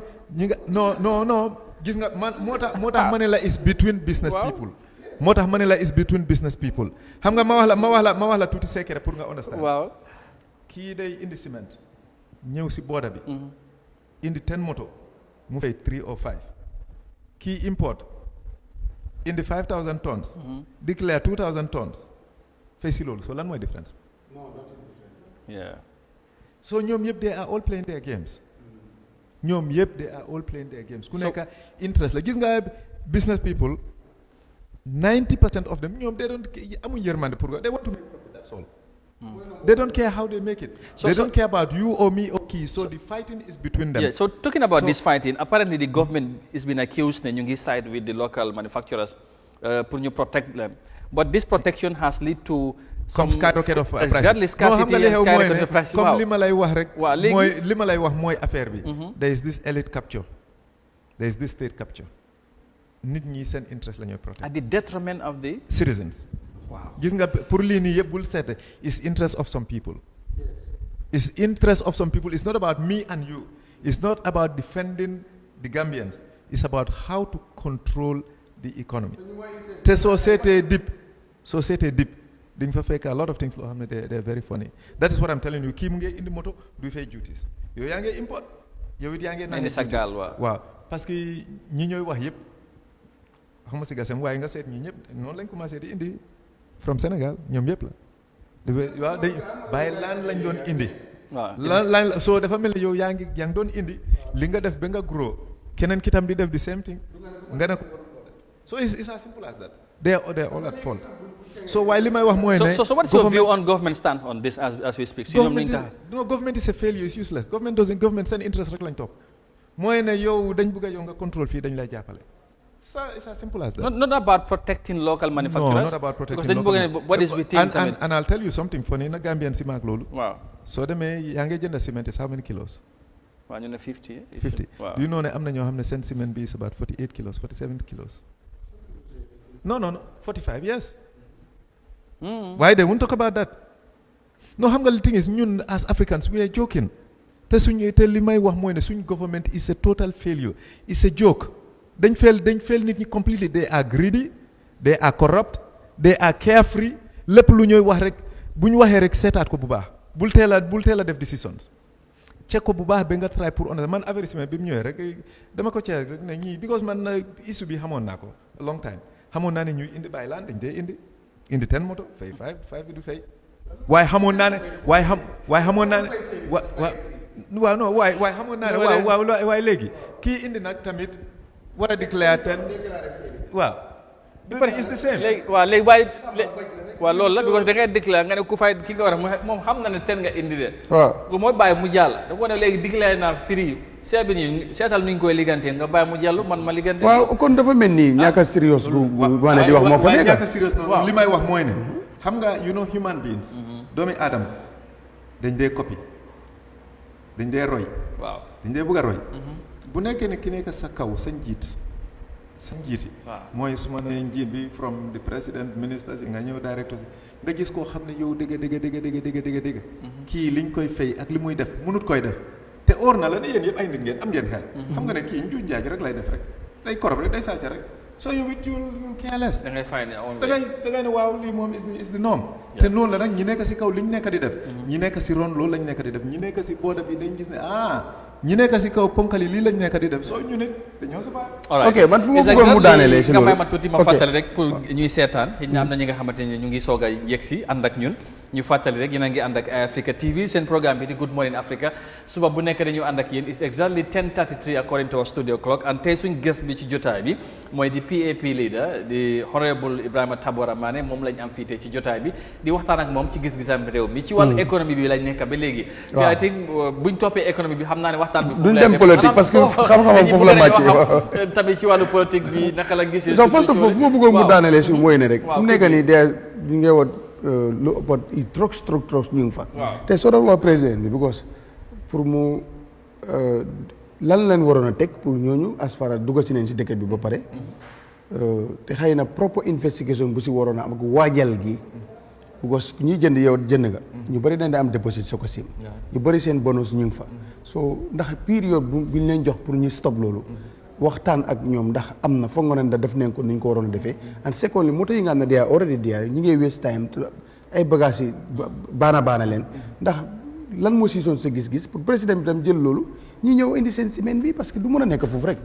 non gis nga man moo tax ma ne la is between business people moo tax ma ne la is between business people xam nga ma wax la tuuti secret pour nga understand kii day indi ciment ñëw si border bi indi 10 moto mu fay 3 or 5 kii import indi 5000 tons declare 2000 tons fay si loolu so lan mooy difference so ñoom yëpp they are all playing their games ku nekk interest la gis nga business people 90% of them ñoom they don't amuñ yërmande pour they want to make profit that's all they don't care how they make it they don't care about you or me or kii so the fighting is between them so talking about this fighting apparently the government is been accused ne ñu ngi side with the local manufacturers pour ñu protect them but this protection has led to comme skyrocket of price exactly scarcity and skyrocket of price comme li ma lay wax rek mooy li ma lay wax mooy affaire bi there is this elite capture there is this state capture nit ñi seen interest la ñooy protect at the detriment of the citizens gis nga pour lii nii yëpp bul seete is interest of some people. It's interest of some people. It's not about me and you. It's not about defending the Gambians. It's about how to control the economy. te soo seetee dip dañ fa fekk a lot of things loo xam ne they're very funny. That is what I'm telling you. Kii mu ngi indi moto du fay duties yow yaa ngi import yow it yaa ngi indi sa gaal waaw parce que ñi ñooy wax yëpp xam nga si gasam waaye nga seet ñi ñëpp noonu lañ commencé di indi from Sénégal ñoom yëpp la waaw day bàyyi laan lañ doon indi laan soo dafa mel ni yow yaa ngi doon indi li nga def ba nga grow keneen ki tam di def the same thing nga ne ko so it's as simple as that. They're all at fault. So while my wax mooy ne so what's your view on government stand on this as we speak? Government is a failure. It's useless. Government seen interest rek lañ topp mooy ne yow dañ bëgg a yow nga control fii dañ lay jàppale. It's as simple as that. Not about protecting local manufacturers. No, not about protecting local. What is within and I'll tell you something funny. Na Gambian si maak loolu. Wow. So demee yaa ngi jënd cement is how many kilos? Waa ñu ne 50. 50. Wow. Do you know ne am na ñoo xam ne seen cement bi is about 48 kilos, 47 kilos. No, 45, yes. Why they won't talk about that? No, xam nga the thing is ñun as Africans we are joking. Te li may wax mooy ne suñ government is a total failure. It's a joke. dañ fail nit ñi completely. They are greedy, they are corrupt, they are carefree. lépp lu ñooy wax rek bu ñu waxee rek seetaat ko bu baax bul teel a def decisions check ko bu baax ba nga try pour on man avertissement bi mu ñëwee rek dama ko check rek ne ñii because man issue bi xamoon naa ko a long time xamoon naa ne ñuy indi bàyyi laan dañ dee indi 10 moto fay 5 bi du fay waaye xamoon naa ne waaye xamoon naa ne waaw non waaye xamoon naa ne waaye léegi kii indi nag tamit war a declare 10 waaw it's the same. léegi waaye loolu la because da ngay déclaré nga ne ku fay ki nga war a moom xam na ne 10 nga indi de. waaw mooy bàyyi mu jàll da ko ne léegi déclaré naa 3 seetal ni ñu koy liggantee nga bàyyi mu jàll man ma liggante. waaw kon dafa mel ni ñàkk a serious bu maanaam di wax moo fa nekk. ñàkk a serious noonu li may wax mooy ne. xam nga human beings. doomi aadama dañ dee copy dañ dee roy. waaw dañ dee bëgg a roy. bu nekkee ne ki nekk sa kaw sa njiit mooy su ma nee njiit bi from the president ministers nga ñëw directors nga gis koo xam ne yow dëgg kii liñ koy fay ak li muy def mënut koy def te óor na la ne yéen yëpp ay nit ngeen am ngeen xel xam nga ne kii njuuj njaaj rek lay def rek day korob rek day sàcc rek so yow it you'll careless da ngay ne waaw lii moom is the norm te noonu la nag ñi nekk si kaw liñ nekk di def ñi nekk si ron loolu lañ nekk di def ñi nekk si booda bi dañ gis ne ñi nekk si kaw ponkali lii lañ nekk di def soo ñu ne dañoo sa ok man fu ma bëggoon mu daanelee si loolu nga may ma tuuti ma fàttali rek pour ñuy seetaan xëy na am na ñi nga xamante ne ñu ngi soog a yegg si ànd ak ñun ñu fàttali rek yéen a ngi ànd ak Africa TV seen programme bi di Good Morning Africa suba bu nekk dañu ànd ak yéen is exactly 10:33 according to our studio clock and tey suñ guest bi ci jotaay bi mooy di PAP leader di honorable Ebrima Tabora Manneh moom lañ am fii tey ci jotaay bi di waxtaan ak moom ci gis-gisam réew mi ci wàllu économie bi lañ nekk ba léegi te I think buñ toppee économie bi xam naa ne waxtaan bi duñ dem politique parce que xam-xamam foofu la màcc tamit ci wàllu politique bi naka la gisee so first of all fu ma bëggoon mu daanelee si mooy ne rek fu mu nekk nii ñu ngi woon lu ëppat i trox ñu ngi fa te soo doon wax président bi because pour mu lan leen waroon a teg pour ñooñu as far as dugga si nañ si dëkk bi ba pare te xëy na proper investigation bu si waroon a am ak waajal gi because ñiy jënd yow jënd nga ñu bëri dañ da am déposit sa ko sim ñu bëri seen bonus ñu ngi fa so ndax période bu ñu leen jox pour ñu stop loolu waxtaan ak ñoom ndax am na foog nga ne def nañ ko ni ñu ko waroon a defee and secondly moto yi nga xam ne they are already there ñu ngi waste time ay bagages yi baana leen ndax lan moo si soon sa gis-gis pour président bi tam jël loolu ñi ñëw indi seen semaine bi parce que du mën a nekk foofu rek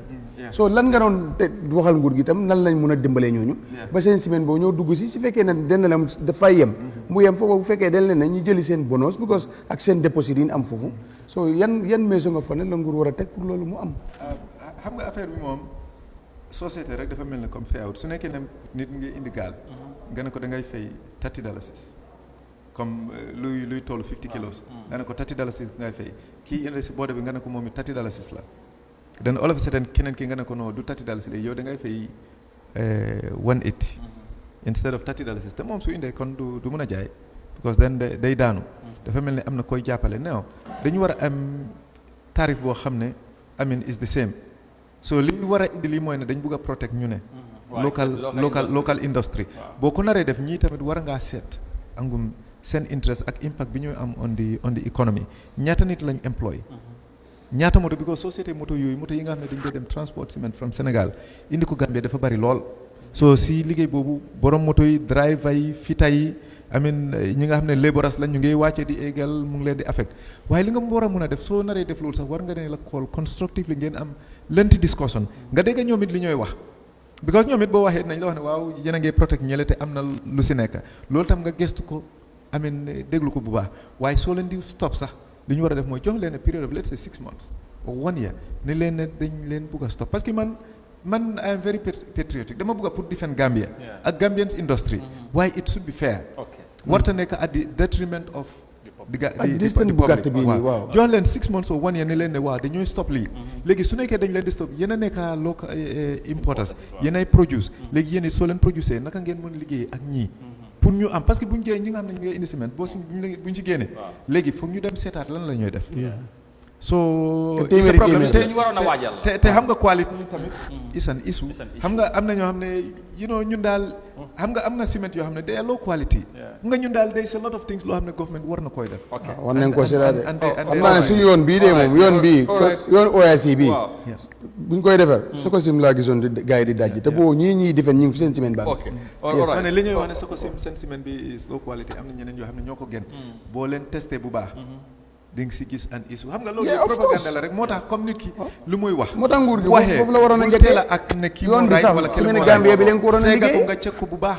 so lan nga doon te waxal nguur gi tam nan lañ mën a dimbalee ñooñu ba seen semaine boobu ñëw dugg si fekkee ne den la dafay yem mu yem foofu bu fekkee del leen ne ñu jëli seen bonus because ak seen déposit yi ñu am foofu so yan meeso nga fa ne la nguur war a teg pour loolu mu am xam nga affaire bi moom société rek dafa mel ne comme fay out su nekkee ne nit ngi indi gaal nga ne ko da ngay fay $30 comme luy toll 50 kilos nga ne ko $30 ngay fay kii indi si boode bi nga ne ko moom it $30 la then all of a sudden keneen ki nga ne ko non du $30 la yow da ngay fay 180 instead of $30 te moom su indee kon du mën a jaay because then day daanu dafa mel ne am na koy jàppale non dañu war a am tarif boo xam ne I mean is the same so li war a indi lii mooy ne dañ bugg a protect ñu ne local industry boo ko naree def ñii tamit war ngaa seet angum seen interest ak impact bi ñuy am on the economy ñaata nit lañ employ ñaata moto because société moto yooyu moto yi nga xam ne dañ koy dem transport cement from Sénégal indi ko Gambie dafa bari lool so si liggéey boobu borom moto yi driver yi fita yi ñi nga xam ne laborers la ñu ngi wàcce di égal mu ngi leen di affect waaye li nga war a mun a def soo naree def loolu sax war nga ne la xool constructive li ngeen am lenti discussion nga dégg ñoom it li ñooy wax because ñoom it boo waxee nañ la wax ne waaw yéen a ngi protect ñele te am na lu si nekk loolu tam nga gestu ko déglu ko bu baax waaye soo leen di stop sax li ñu war a def mooy jox leen a period of let's say 6 months or 1 year ne leen ne dañ leen bugg a stop parce que man I am very patriotic dama bugg a pour defend Gambia ak Gambians industry waaye it should be fair warta nekk at the detriment of the public waaw jox leen 6 months or 1 year ne leen ne waaw dañooy stop lii léegi su nekkee dañ leen di stop yéen a nekk local importers yéen ay produce léegi yéen it soo leen producer naka ngeen mën liggéey ak ñii pour ñu am parce que buñ génnee ñi nga xam ne ñu ngi indi ciment buñ ci génnee léegi foog ñu dem seetaat lan la ñooy def so it's a problème te ñu waroon a waajal te xam nga quality tamit is an issue xam nga am na ñoo xam ne ñun daal xam nga am na ciment yoo xam ne they are low quality nga ñun daal there is a lot of things loo xam ne government war na koy def war nañ ko seetaat xam naa ne suñu yoon bii de moom yoon bii yoon OIC bii buñ koy defar Sococim laa gisoon di gars yi di dajji te boo ñii defen ñu ngi fi seen ciment baa so ne li ñuy wax ne Sococim seen ciment bi is low quality am na ñeneen yoo xam ne ñoo ko gën boo leen testé bu baax di nga si gis an issue xam nga loolu propagande la rek moo tax comme nit ki lu muy wax moo tax nguur gi waxee foofu la waroon a njëkkee la ak ne kii yoon bi sax su mel ni Gambie bi leen ko waroon a liggéey nga check ko bu baax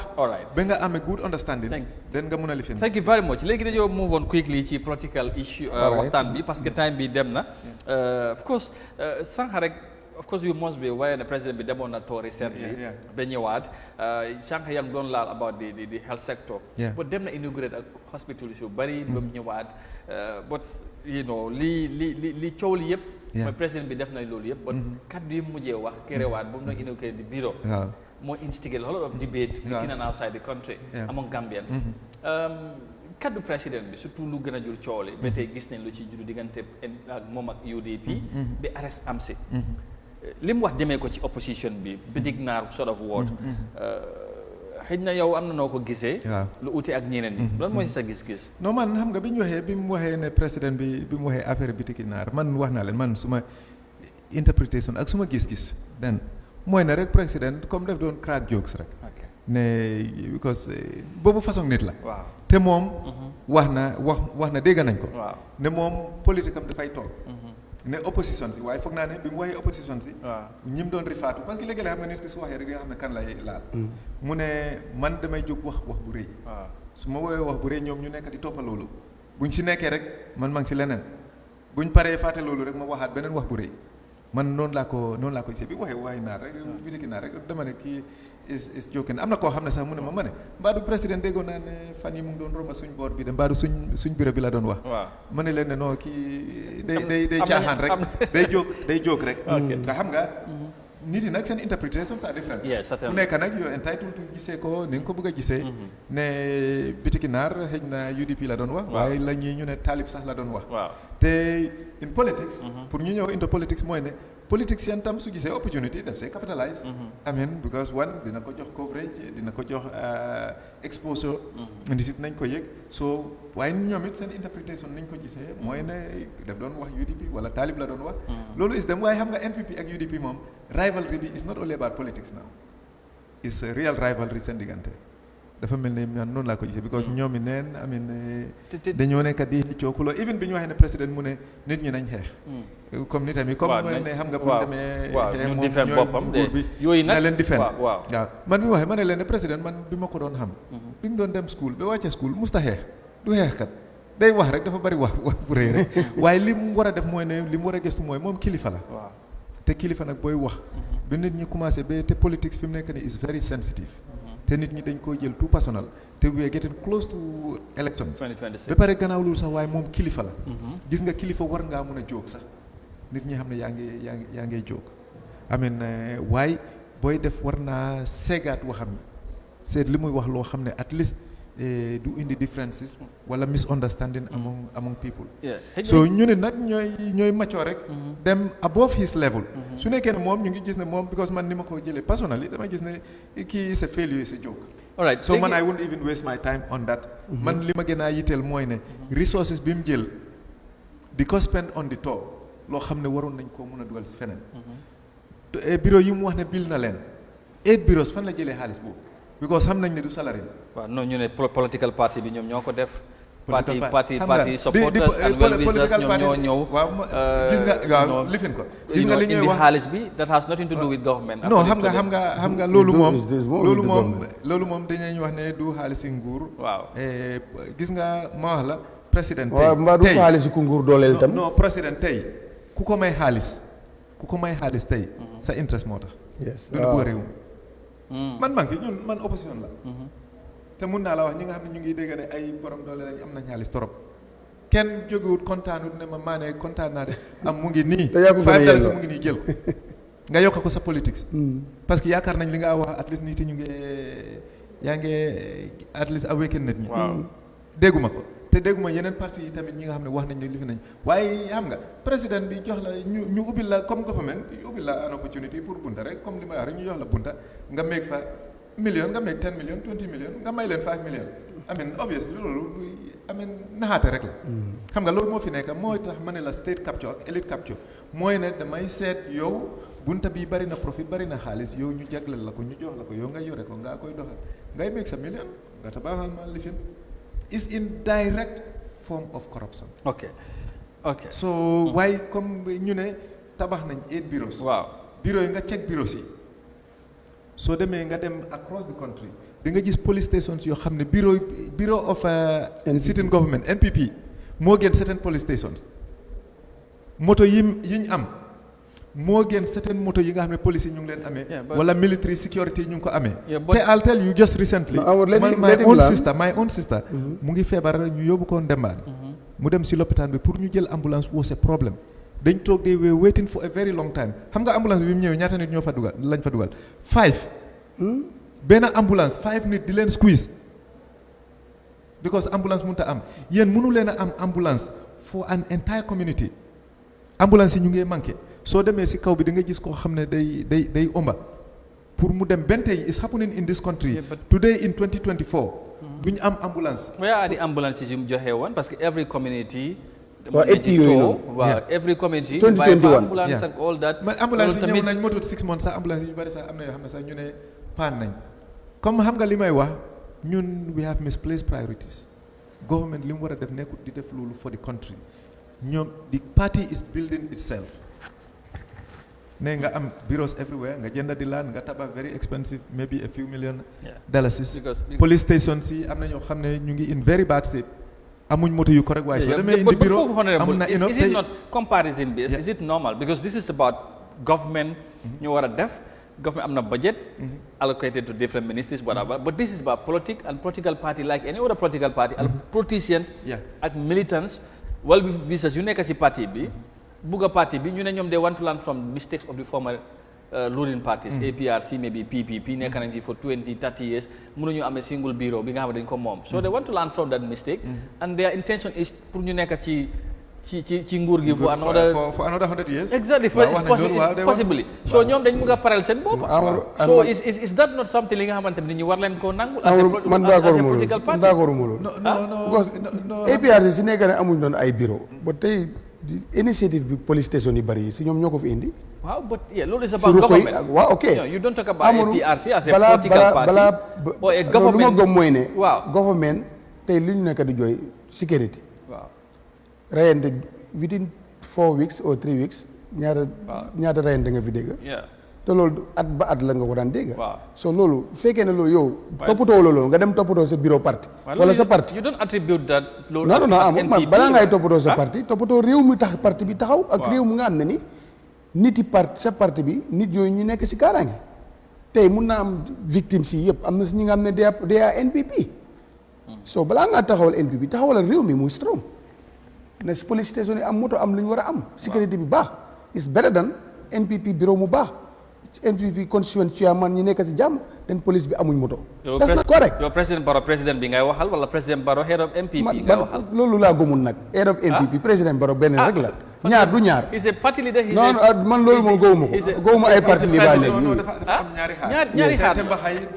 ba nga amee good understanding den nga mën a lifin thank you very much léegi dañoo move on quickly ci political issue waxtaan bi parce que time bi dem na of course sànq rek of course you must be aware ne président bi demoon na tour recently ba ñëwaat sànq yaa ngi doon laal about the health sector but dem na inaugurate ak hospitals yu bari ba mu ñëwaat but li coow li yëpp mooy président bi def na loolu yëpp but kaddu yi mujjee wax kerewaat ba mu doon inaugurate di bureau moo instigate a lot of debate within and outside the country among Gambians kaddu président bi surtout lu gën a jur coow li ba tey gis nañ lu ci juru diggante ak moom ak UDP bi arrest am si li mu wax jëmee ko ci opposition bi bitig naar sort of word xëy na yow am na noo ko gisee lu ute ak ñeneen ñi lan mooy si sa gis-gis non man xam nga bi mu waxee ne président bi mu waxee affaire bitigi naar man wax naa leen man suma interpretation ak suma gis-gis den mooy ne rek président comme def doon crack jokes rek ne because boobu façon nit la te moom wax na dégg nañ ko ne moom politique am dafay toog ne opposition si waaye foog naa ne bi mu waxee opposition si ñi mu doon rifaatu parce que léegi-léeg xam nga nit ki su waxee rek di nga xam ne kan lay laal mu ne man damay jóg wax bu rëy su ma woowee wax bu rëy ñoom ñu nekk di toppa loolu buñ si nekkee rek man maa ngi si leneen buñ paree fàtte loolu rek ma waxaat beneen wax bu rëy man noonu laa ko gisee bi waxee waxi naar rek bitiki naar rek dama ne kii is joking am na koo xam ne sax mu ne ma ne mbaadu président déggoon naa ne fan yi mu ngi doon romba suñ boor bi de mbaadu suñ bureau bi la doon wax ma ne leen ne non kii day caaxaan rek day jóg rek nga xam nga nit yi nag seen interpretation c'est different ku nekk nag yow entitled to gisee ko ni nga ko bëgg a gisee ne bitiki naar xëy na UDP la doon wax waaye la ñii ñu ne taalib sax la doon wax te in politics pour ñu ñëw into politics mooy ne politicien tam su gisee opportunity def see capitalize because one dina ko jox coverage dina ko jox exposure nit it nañ ko yëg so waaye ñoom it seen interpretation nañ ko gisee mooy ne daf doon wax UDP wala taalib la doon wax loolu is dem waaye xam nga NPP ak UDP moom rivalry bi is not only about politics now it's a real rivalry seen diggante dafa mel ne man noonu laa ko gisee because ñoom i neen dañoo nekk di cookuloo even bi ñu waxee ne président mu ne nit ñi nañ xeex comme ni tamit comme ne xam nga bu demee xeex moom ñooy nguur bi na leen di fen waaw man bi waxee ma ne leen ne président man bi ma ko doon xam bi mu doon dem school ba wàcce school musta xeex du xeex kat day wax rek dafa bari wax bu rëy rek waaye li mu war a def mooy ne li mu war a gëstu mooy moom kilifa la te kilifa nag booy wax ba nit ñi commencé ba te politique fi mu nekk ni is very sensitive te nit ñi dañ koy jël tout personnel te we are getting close to election 2026 ba pare gannaaw loolu sax waaye moom kilifa la gis nga kilifa war ngaa mën a jóg sax nit ñi xam ne yaa ngi jóg waaye booy def war naa seegaat waxam yi seet li muy wax loo xam ne at least du indi differences wala misunderstanding among people. Yeah. So ñu ne nag ñooy mature rek. dem above his level. su nekkee ne moom ñu ngi gis ne moom because man ni ma ko jëlee personally dama gis ne kii is a failure is a joke. All right. So man I wouldn't even waste my time on that. man li ma gën a yitteel mooy ne resources bi mu jël di ko spend on the top loo xam ne waroon nañ koo mën a dugal ci feneen. bureau yi mu wax ne bil na leen 8 bureaus fan la jëlee xaalis boobu because xam nañ ne du salary. waaw non ñu ne political party bi ñoom ñoo ko def. party supporters and well wishers ñoom ñoo ñëw. waaw gis nga waaw lifin ko. gis nga li ñuy wax xaalis bi that has nothing to do with government. non xam nga loolu moom dañuy wax ne du xaalisi nguur. waaw gis nga ma wax la président tey. waaw mbaa du xaalisi ku nguur dooleel itam. non président tey ku ko may xaalis tey sa interest moo tax. yes du bëgg réew man maa ngi fi man opposition la. te mun naa la wax ñi nga xam ne ñu ngi dégg ne ay borom doole lañ am nañ xaalis torop kenn jógewut kontaanut ne ma maa ne kontaan naa de am mu ngi nii. te yaa ko $5 mu ngi nii jël ko nga yokk ko sa politique. parce que yaakaar nañ li nga wax at least nit ñi yaa ngi at least awaken nit ñi. waaw dégguma ko te dégguma yeneen parti yi tamit ñi nga xam ne wax nañ ne li fi nañ waaye xam nga président bi jox la ñu ubbil la comme government ubbil la an opportunity pour bunta rek comme li ma wax rek ñu jox la bunta nga meeg fa million nga meeg 10 million 20 million nga may leen 5 million I mean obviously loolu naxaate rek la. xam nga loolu moo fi nekk mooy tax ma ne la state capture ak elite capture mooy ne damay seet yow bunta bi bari na profit bari na xaalis yow ñu jagleel la ko ñu jox la ko yow nga yore ko nga koy doxal ngay meeg sa million nga tabaxal ma lifin is in direct form of corruption. Okay. So waaye comme ñu ne tabax nañ 8 bureaus. waaw bureau yi nga check bureaus yi soo demee nga dem across the country di nga gis police stations yoo xam ne bureau of sitting government NPP moo gën certain police stations moto yi ñu am moo gën certain moto yi nga xam ne police yi ñu ngi leen amee. wala military security ñu ngi ko amee. te I'll tell you just recently. my own sister. mu ngi feebar ñu yóbbu ko Ndembaan. mu dem si lopitaan bi pour ñu jël ambulance was a problème. dañ toog de we waiting for a very long time xam nga ambulance bi mu ñëwee ñaata nit lañ fa dugal 5. benn ambulance 5 nit di leen squeeze. because ambulance mënut a am yéen mënu leen a am ambulance for an entire community. ambulance yi ñu ngi manqué soo demee si kaw bi da nga gis koo xam ne day omba pour mu dem benn tey is happening in this country. Today in 2024. bu ñu am ambulance. where are the ambulances yu mu joxe woon parce que every community. waaw every community. 2021 ambulance ak all that. mais ambulance yi ñëw nañ motul 6 months sax ambulance yi ñu bari sax am na yoo xam ne sax ñu ne paan nañ comme xam nga li may wax ñun we have misplaced priorities. government li mu war a def nekkut di def loolu for the country. ñoom the party is building itself ne nga am bureaus everywhere nga jënd di laan nga tabax very expensive maybe a few $million. police stations yi am na ñoo xam ne ñu ngi in very bad shape amuñ moto yu correct waaye soo demee indi bureau am na is it not comparison based is it normal because this is about government ñu war a def government am na budget allocated to different ministries whatever but this is about politics and political party like any other political party and politicians ak militants well wishers yu nekk ci parti bi bugg a parti bi ñu ne ñoom they want to learn from mistakes of the former ruling parties APRC maybe PPP nekk nañ ci for 20-30 years mënuñu amee single bureau bi nga xam ne dañ ko moom so they want to learn from that mistake and their intention is pour ñu nekk ci nguur gi for another 100 years exactly possibly so ñoom dañ bëgg a paral seen bopp so is that not something li nga xamante ne ñu war leen koo nangul as a political party d'accord mu loolu because APRC si nekk ne amuñ doon ay bureau ba tey initiative bi police station yi bari si ñoom ñoo ko fi indi waaw but loolu is about government waaw ok you don't talk about APRC as a political party or a government lu ma gëm mooy ne waaw government tey li ñu nekk di jooy sécurité rayante within 4 weeks or 3 weeks ñaata rayante nga fi dégg te loolu at ba at la nga ko daan dégg so loolu fekkee ne loolu yow toppatoo loolu nga dem toppatoo sa bureau parti wala sa parti you don't attribute that loolu non amul balaa ngay toppatoo sa parti toppatoo réew mi tax parti bi taxaw ak réew mi nga am ne ni niti parti sa parti bi nit yooyu ñu nekk si kaaraange tey mun naa am victime si yëpp am na si ñi nga xam ne DA NPP so balaa ngaa taxawal NPP taxawal réew mi muy strong ne police station yi am moto am lu ñu war a am sécurité bi baax is better than NPP bureau mu baax NPP constituent chairman ñi nekk si jàmm den police bi amuñ moto. that's not correct. yow président Barrow président bi ngay waxal wala président Barrow head of NPP ngay waxal. loolu laa gëmul nag head of NPP président Barrow benn rek la. ñaar du ñaar. is a party leader. non man loolu moom gëwuma ko. gëwuma ay parti leader léegi. dafa am ñaari xaar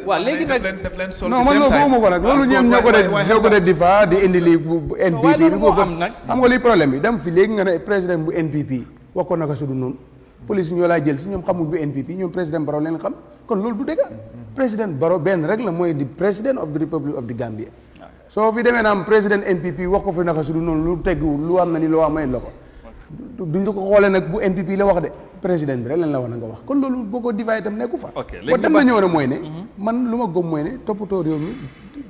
waaw léegi nag daf leen sol non man loolu gëwuma ko nag loolu ñoom ñoo ko de difa di indi lii bu NPP bi ko xam nga li problème bi dem fi léegi nga ne président bu NPP wax ko naka su du noonu police ñoo laa jël si ñoom xamul bu NPP ñoom président Barrow leen xam kon loolu du dëgg président Barrow benn rek la mooy di president of the Republic of the Gambia soo fi demee naam président NPP wax ko fi naka su du noonu lu teggu lu am na ni loo am may la ko duñ ko xoolee nag bu NPP la wax de président bi rek lan la war na nga wax kon loolu boo ko divaay itam nekku fa ba dem na ñëw ne mooy ne man lu ma gëm mooy ne toppatoo réew mi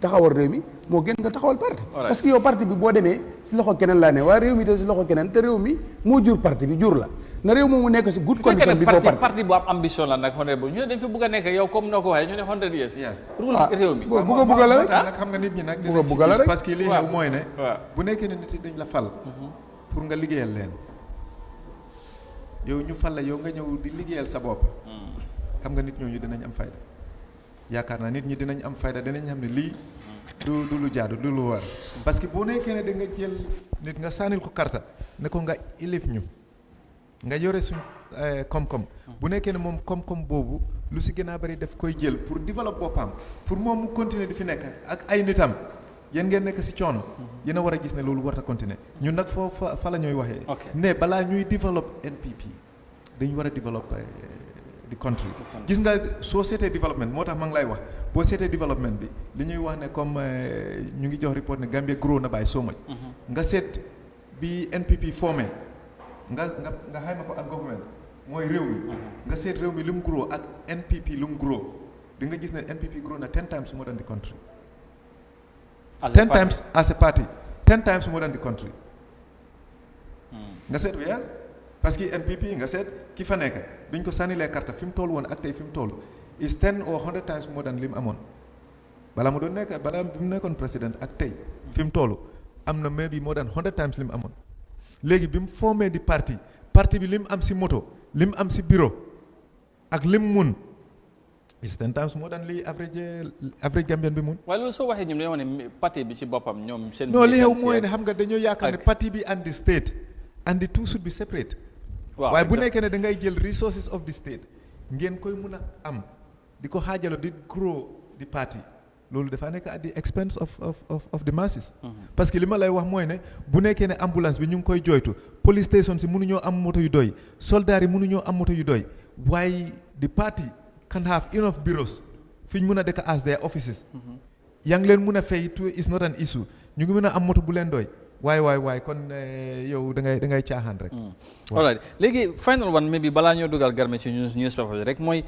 taxawal réew mi moo gën nga taxawal parti parce que yow parti bi boo demee si loxo keneen laa ne waaye réew mi te si loxo keneen te réew mi moo jur parti bi jur la na réew moomu nekk si good condition bi foo parti bu am ambition la nag honorable ñu ne dañ fa bëgg a nekk yow comme noo ko waxee ñu ne 100 years pour réew mi bugg a la rek nag xam nga nit ñi nag bugg a la rek parce que li xew mooy ne bu nekkee ne nit yi dañ la fal pour nga liggéeyal leen yow ñu fal la yow nga ñëw di liggéeyal sa bopp xam nga nit ñooñu dinañ am fayda yaakaar naa nit ñi dinañ am fayda dinañ xam ne lii du lu jaadu du lu war parce que boo nekkee ne da nga jël nit nga sànnil ko karta ne ko nga ilif ñu nga yore suñ koom-koom bu nekkee ne moom koom-koom boobu lu si gën a bari daf koy jël pour développer boppam pour moom mu continuer di fi nekk ak ay nitam yéen ngeen nekk si coono yéen a war a gis ne loolu war a continuer ñun nag foofu fa la ñuy waxee ne balaa ñuy développer NPP dañu war a développer di country gis nga soo seetee développement moo tax ma ngi lay wax boo seetee développement bi li ñuy wax ne comme ñu ngi jox report ne Gambia grow na by so much nga seet bi NPP formé nga xayma ko ak government mooy réew mi nga seet réew mi lu mu grow ak NPP lu mu grow di nga gis ne NPP grow na 10 times more than the country 10 times as a party 10 times more than the country nga seet yes parce que NPP nga seet ki fa nekk biñ ko sànnilee carte fi mu toll woon ak tey fi mu toll is 10 or 100 times more than li mu amoon balaa mu doon nekk balaa bi mu nekkoon président ak tey fi mu toll am na maybe more than 100 times li mu amoon léegi bi mu formé di parti bi li mu am si moto li mu am si bureau ak li mu mun is 10 times more than li average Gambian bi mun. waaye loolu soo waxee ñoom dañoo ne parti bi si boppam ñoom seen. non li xew mooy ne xam nga dañoo yaakaar ne parti bi and the state and the two should be separate. waaye bu nekkee ne da ngay jël resources of the state ngeen koy mun a am di ko xaajaloo di grow di parti loolu dafa nekk at the expense of the masses. parce que li ma lay wax mooy ne bu nekkee ne ambulance bi ñu ngi koy jooytu police station si mënuñoo am moto yu doy soldats yi mënuñoo am moto yu doy waaye the party can have enough bureaus fi ñu mun a dëkk as their offices. yaa ngi leen mun a fay to is not an issue ñu ngi mun a am moto bu leen doy. waay kon yow da ngay caaxaan rek. all right léegi final one maybe balaa ñoo dugal garme ci newspaper bi rek mooy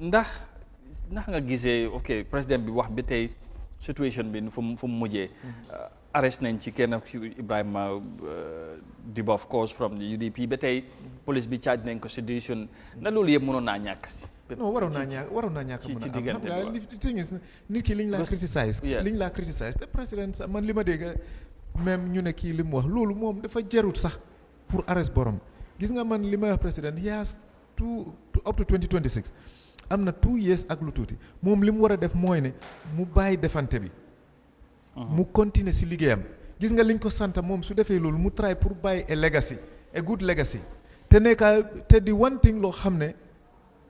ndax nga gisee ok président bi wax bi tey situation bi fu mu mujjee. arrest nañ ci kenn Ebrima Diba of course from the UDP ba tey police bi charge nañ ko sedition ndax loolu yëpp mënoon naa ñàkk. non waroon naa ñàkk mën a am xam nga li thing is nit ki liñ laa criticize te président sax man li ma dégg même ñu ne kii li mu wax loolu moom dafa jarut sax pour arrest borom gis nga man li may wax président yaas up to 2026 am na 2 years ak lu tuuti moom li mu war a def mooy ne mu bàyyi defante bi mu continuer si liggéeyam gis nga liñ ko sant moom su defee loolu mu try pour bàyyi a good legacy te di one thing loo xam ne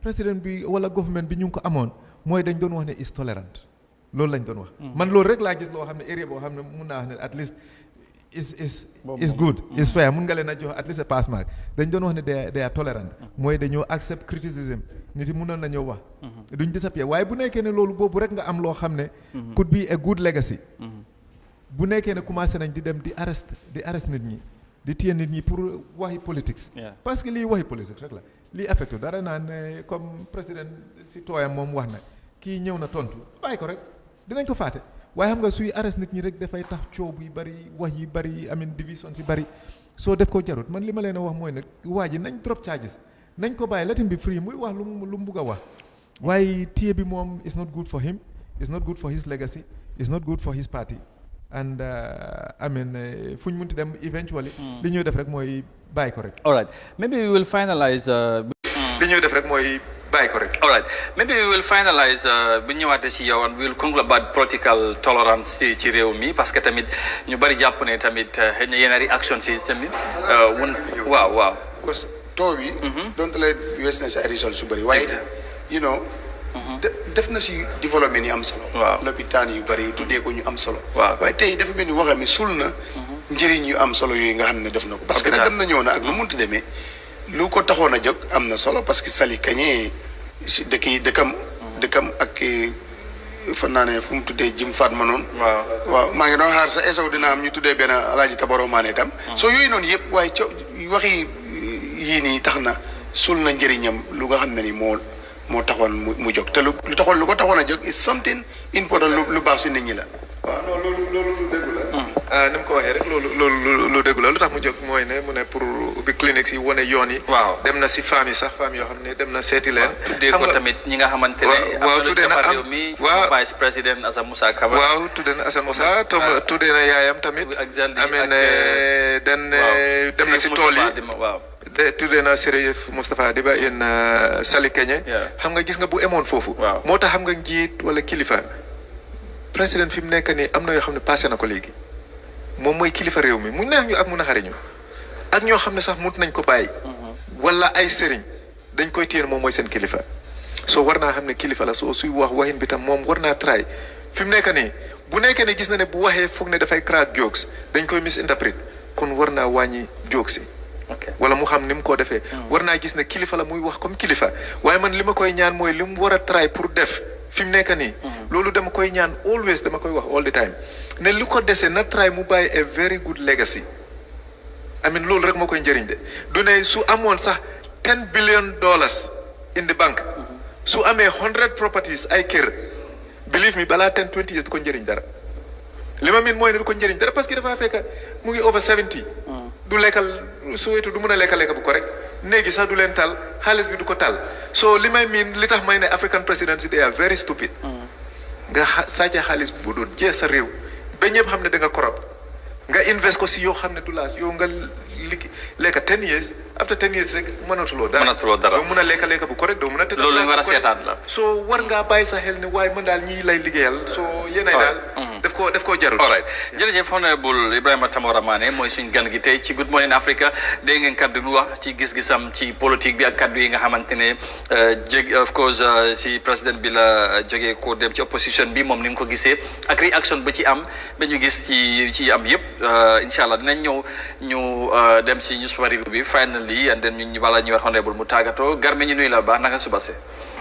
président bi wala government bi ñu ngi ko amoon mooy dañ doon wax ne is tolerant loolu lañ doon wax man loolu rek laa gis loo xam ne area boo xam ne mun naa wax ne at least is good is fair mun nga leen a jox at least a pass mark dañ doon wax ne they are tolerant mooy dañoo accept criticism nit yi mënoon nañoo wax duñ disappear waaye bu nekkee ne loolu boobu rek nga am loo xam ne could be a good legacy bu nekkee ne commencé nañ di dem di arrest nit ñi di téye nit ñi pour waxi politics parce que lii waxi politique rek la lii affecté dara naan comme président si tooyam moom wax na kii ñëw na tontu bàyyi ko rek dinañ ko fàtte waaye xam nga suy arrest nit ñi rek dafay tax coow yi bari wax yi bari amin division si bari soo def ko jarut man li ma leen a wax mooy nag waa ji nañ drop charges nañ ko bàyyi let him be free muy wax lu mu bugg a wax waaye téye bi moom is not good for him is not good for his legacy is not good for his party and fu ñu munti dem eventually li ñuy def rek mooy bàyyi ko rek. all right maybe we will finalize li ñuy def rek mooy bàyyi ko rek. All right, maybe we will finalize bu ñëwaatee si yow and we will conclude about political tolerance ci réew mi parce que tamit ñu bari jàpp ne tamit xëy na yenn réaction si tamit waaw. parce que taux bi. donte la wees na si ay résultats su bëri waaye. you know. def na si développement yi am solo. waaw lopitaan yu bëri tuddee ko ñu am solo. waaw waaye tey dafa mel ni waxam ni sul na. njëriñ yu am solo yooyu nga xam ne def na ko. parce que nag dem na ñëw na ak lu munti demee. lu ko taxoon a jóg am na solo parce que Sali Kañe si dëkkam ak fan naa ne fu mu tuddee Jim Fatma noonu. waaw maa ngi doon xaar sa esaw dina am ñu tuddee benn Alaaji Tabora Manneh tam. soo yooyu noonu yëpp waaye waxi yii nii tax na sul na njëriñam lu nga xam ne ni moo taxoon mu jóg te lu ko taxoon a jóg is something important lu baax si nit ñi la waaw. loolu lu déggu la. ni mu ko waxee rek lu déggu la lu tax mu jóg mooy ne mu ne pour ubbi clinique yi wane yoon yi. waaw dem na si femmes yi sax femmes yoo xam ne dem na seeti leen. tuddee ko tamit ñi nga xamante ne. waaw tuddee na am waaw vice président Assane Moussa Kaba. waaw tuddee na Assane Moussa tuddee na yaayam tamit. amee ne dem na si tool yi. waaw. tuddee na Sérif Moustapha Diba in Sali Kañe. xam nga gis nga bu emoon foofu. moo tax xam nga njiit wala kilifa. président fi mu nekk nii am na yoo xam ne passé na ko léegi moom mooy kilifa réew mi mu neex ñu ak mu naxari ñu ak ñoo xam ne sax mut nañ ko bàyyi. wala ay sëriñ dañ koy téye moom mooy seen kilifa. soo war naa xam ne kilifa la soo suy wax waxin bi tam moom war naa try fi mu nekk nii bu nekkee ne gis na ne bu waxee foog ne dafay crack jokes dañ koy misinterpret kon war naa wàññi jokes yi. wala mu xam ni mu ko defee. war naa gis ne kilifa la muy wax comme kilifa waaye man li ma koy ñaan mooy li mu war a try pour def. fi mu nekk nii. loolu dama koy ñaan always dama koy wax all the time ne lu ko dese na try mu bàyyi a very good legacy. I mean loolu rek moo koy njëriñ de du ne su amoon sax $10 billion in the bank. su amee 100 properties ay kër believe me balaa 10-20 years du ko njëriñ dara. li ma miin mooy ne du ko njëriñ dara parce que dafa fekk mu ngi over 70. du lekkal su wetu du mun a lekka bu ko rek. néegi sax du leen tal xaalis bi du ko tal so li may miin li tax may ne African presidency they are very stupid. nga sàcc xaalis bu doon jeex sa réew ba ñëpp xam ne da nga corrupt nga invest ko si yoo xam ne du laas yow nga lekka 10 years after 10 years rek mënatuloo dara doo mun a lekka bu correct doo mun a tëdd loolu lañ war a seetaat la soo war ngaa bàyyi sa xel ne waaye man daal ñii lay liggéeyal soo yéenay daal daf koo jarul. all right jërëjëf honorable Ebrima Tabora Manneh mooy suñ gan gi tey ci Good Morning Africa dégg ngeen kaddu mu wax ci gis-gisam ci politique bi ak kaddu yi nga xamante ne of course si président bi la jógee ko dem ci opposition bi moom ni mu ko gisee ak réaction ba ci am ba ñu gis ci am yëpp incha allah dinañ ñëw ñu dem ci newspaper review bi finally and then ñu wala ñu wax honorable mu tàggatoo Garmi ñu nuyu la baax naka suba see.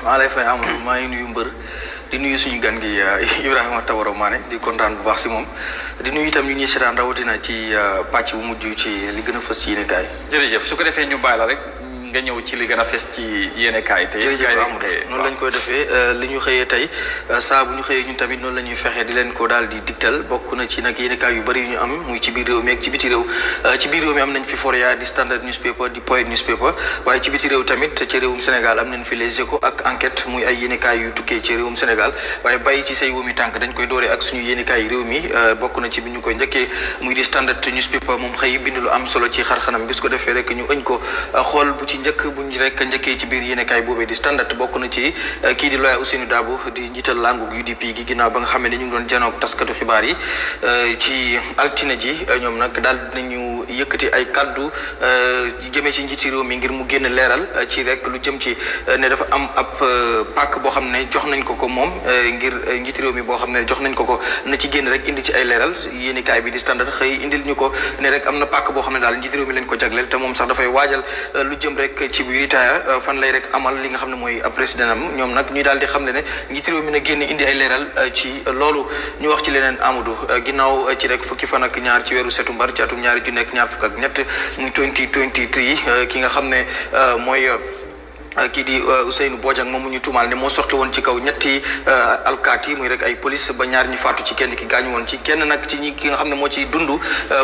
maa lay fay Amadou maa ngi nuyu mbër di nuyu suñu gan gi Ebrima Tabora Manneh di kontaan bu baax si moom di nuyu itam ñu ñuy seetaan rawatina ci pàcc bu mujj ci li gën a fës ci yéenekaay. jërëjëf su ko defee ñu bàyyi la rek nga ñëw ci li gën a fës ci yéenekaay tey. jërëjëf Amadou noonu lañ koy defee li ñu xëyee tey saa bu ñu xëyee ñun tamit noonu la ñuy fexee di leen ko daal di digtal bokk na ci nag yéenekaay yu bëri yu ñu am muy ci biir réew mi ak ci biti réew ci biir réew mi am nañ fi Foria di Standard newspaper di Point newspaper waaye ci biti réew tamit ci réewum Sénégal am nañ fi Les Échos ak Enquête muy ay yéenekaay yu tukkee ci réewum Sénégal waaye bàyyi ci say wóomi tànk dañ koy dooree ak suñu yéenekaay yi réew mi bokk na ci bi ñu koy njëkkee muy di Standard newspaper moom xëy bind lu am solo ci xarxanam bis ko defee rek ñu ëñ ko xool bu ci njëkk buñ rek njëkkee ci biir yéenekaay boobee di Standard bokk na ci kii di lawyer Ousseynou Dabo di njiital langu UDP gi ginnaaw ba nga xam ne ñu ngi doon janoog taskatu xibaar yi ci altine ji ñoom nag daal dinañu yëkkati ay kaddu jëmee ci njiiti réew mi ngir mu génn leeral ci rek lu jëm ci ne dafa am ab pàkk boo xam ne jox nañ ko moom ngir njiiti réew mi boo xam ne jox nañ ko na ci génn rek indi ci ay leeral yéenekaay bi di Standard xëy indil ñu ko ne rek am na pàkk boo xam ne daal njiiti réew mi lañ ko jagleel te moom sax dafay waajal lu jëm rek ci biir retire fan lay rek amal li nga xam ne mooy président am ñoom nag ñuy daal di xam ne njiiti réew mi na génn indi ay leeral ci loolu ñu wax ci leneen Amadou ginnaaw ci rek fukki fan ak ñaar ci weeru setumbar ci atum ñaari junni ak ñaar fukk ak ñett muy 2023 ki nga xam ne mooy kii di Ousseynou Bojang moom mu ñu tuumaal ne moo soqi woon ci kaw ñetti alkaati muy rek ay police ba ñaar ñi faatu ci kenn ki gaañu woon ci kenn nag ci ñi ki nga xam ne moo ci dund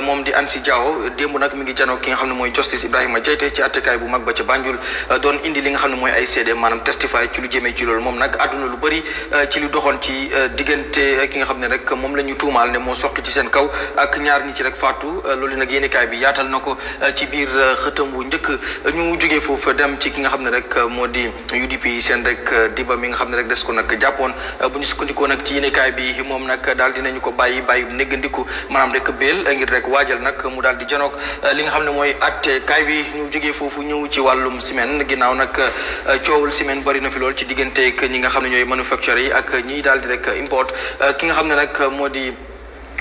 moom di Ansi Diawo démb nag mi ngi janoo ki nga xam ne mooy justice Ibrahima Jaite ci attekaay bu mag ba ca Banjul doon indi li nga xam ne mooy ay seede maanaam testify ci lu jëmee ci loolu moom nag àdduna lu bëri ci lu doxoon ci diggante ki nga xam ne rek moom la ñu tuumaal ne moo soqi ci seen kaw ak ñaar ñi ci rek faatu loolu nag yéenekaay bi yaatal na ko ci biir xëtam bu njëkk ñu jógee foofu dem ci ki nga xam ne rek moo di UDP seen rek diba mi nga xam ne rek des ko nag jàppoon bu ñu sukkandikoo nag ci yéenekaay bi moom nag daal dinañu ko bàyyi néggandiku maanaam rek béel ngir rek waajal nag mu daal di janoog li nga xam ne mooy atte kaay bi ñu jógee foofu ñëw ci wàllum ciment ginnaaw nag coowul ciment bari na fi lool ci digganteeg ñi nga xam ne ñooy manufacturier yi ak ñii daal di rek import ki nga xam ne nag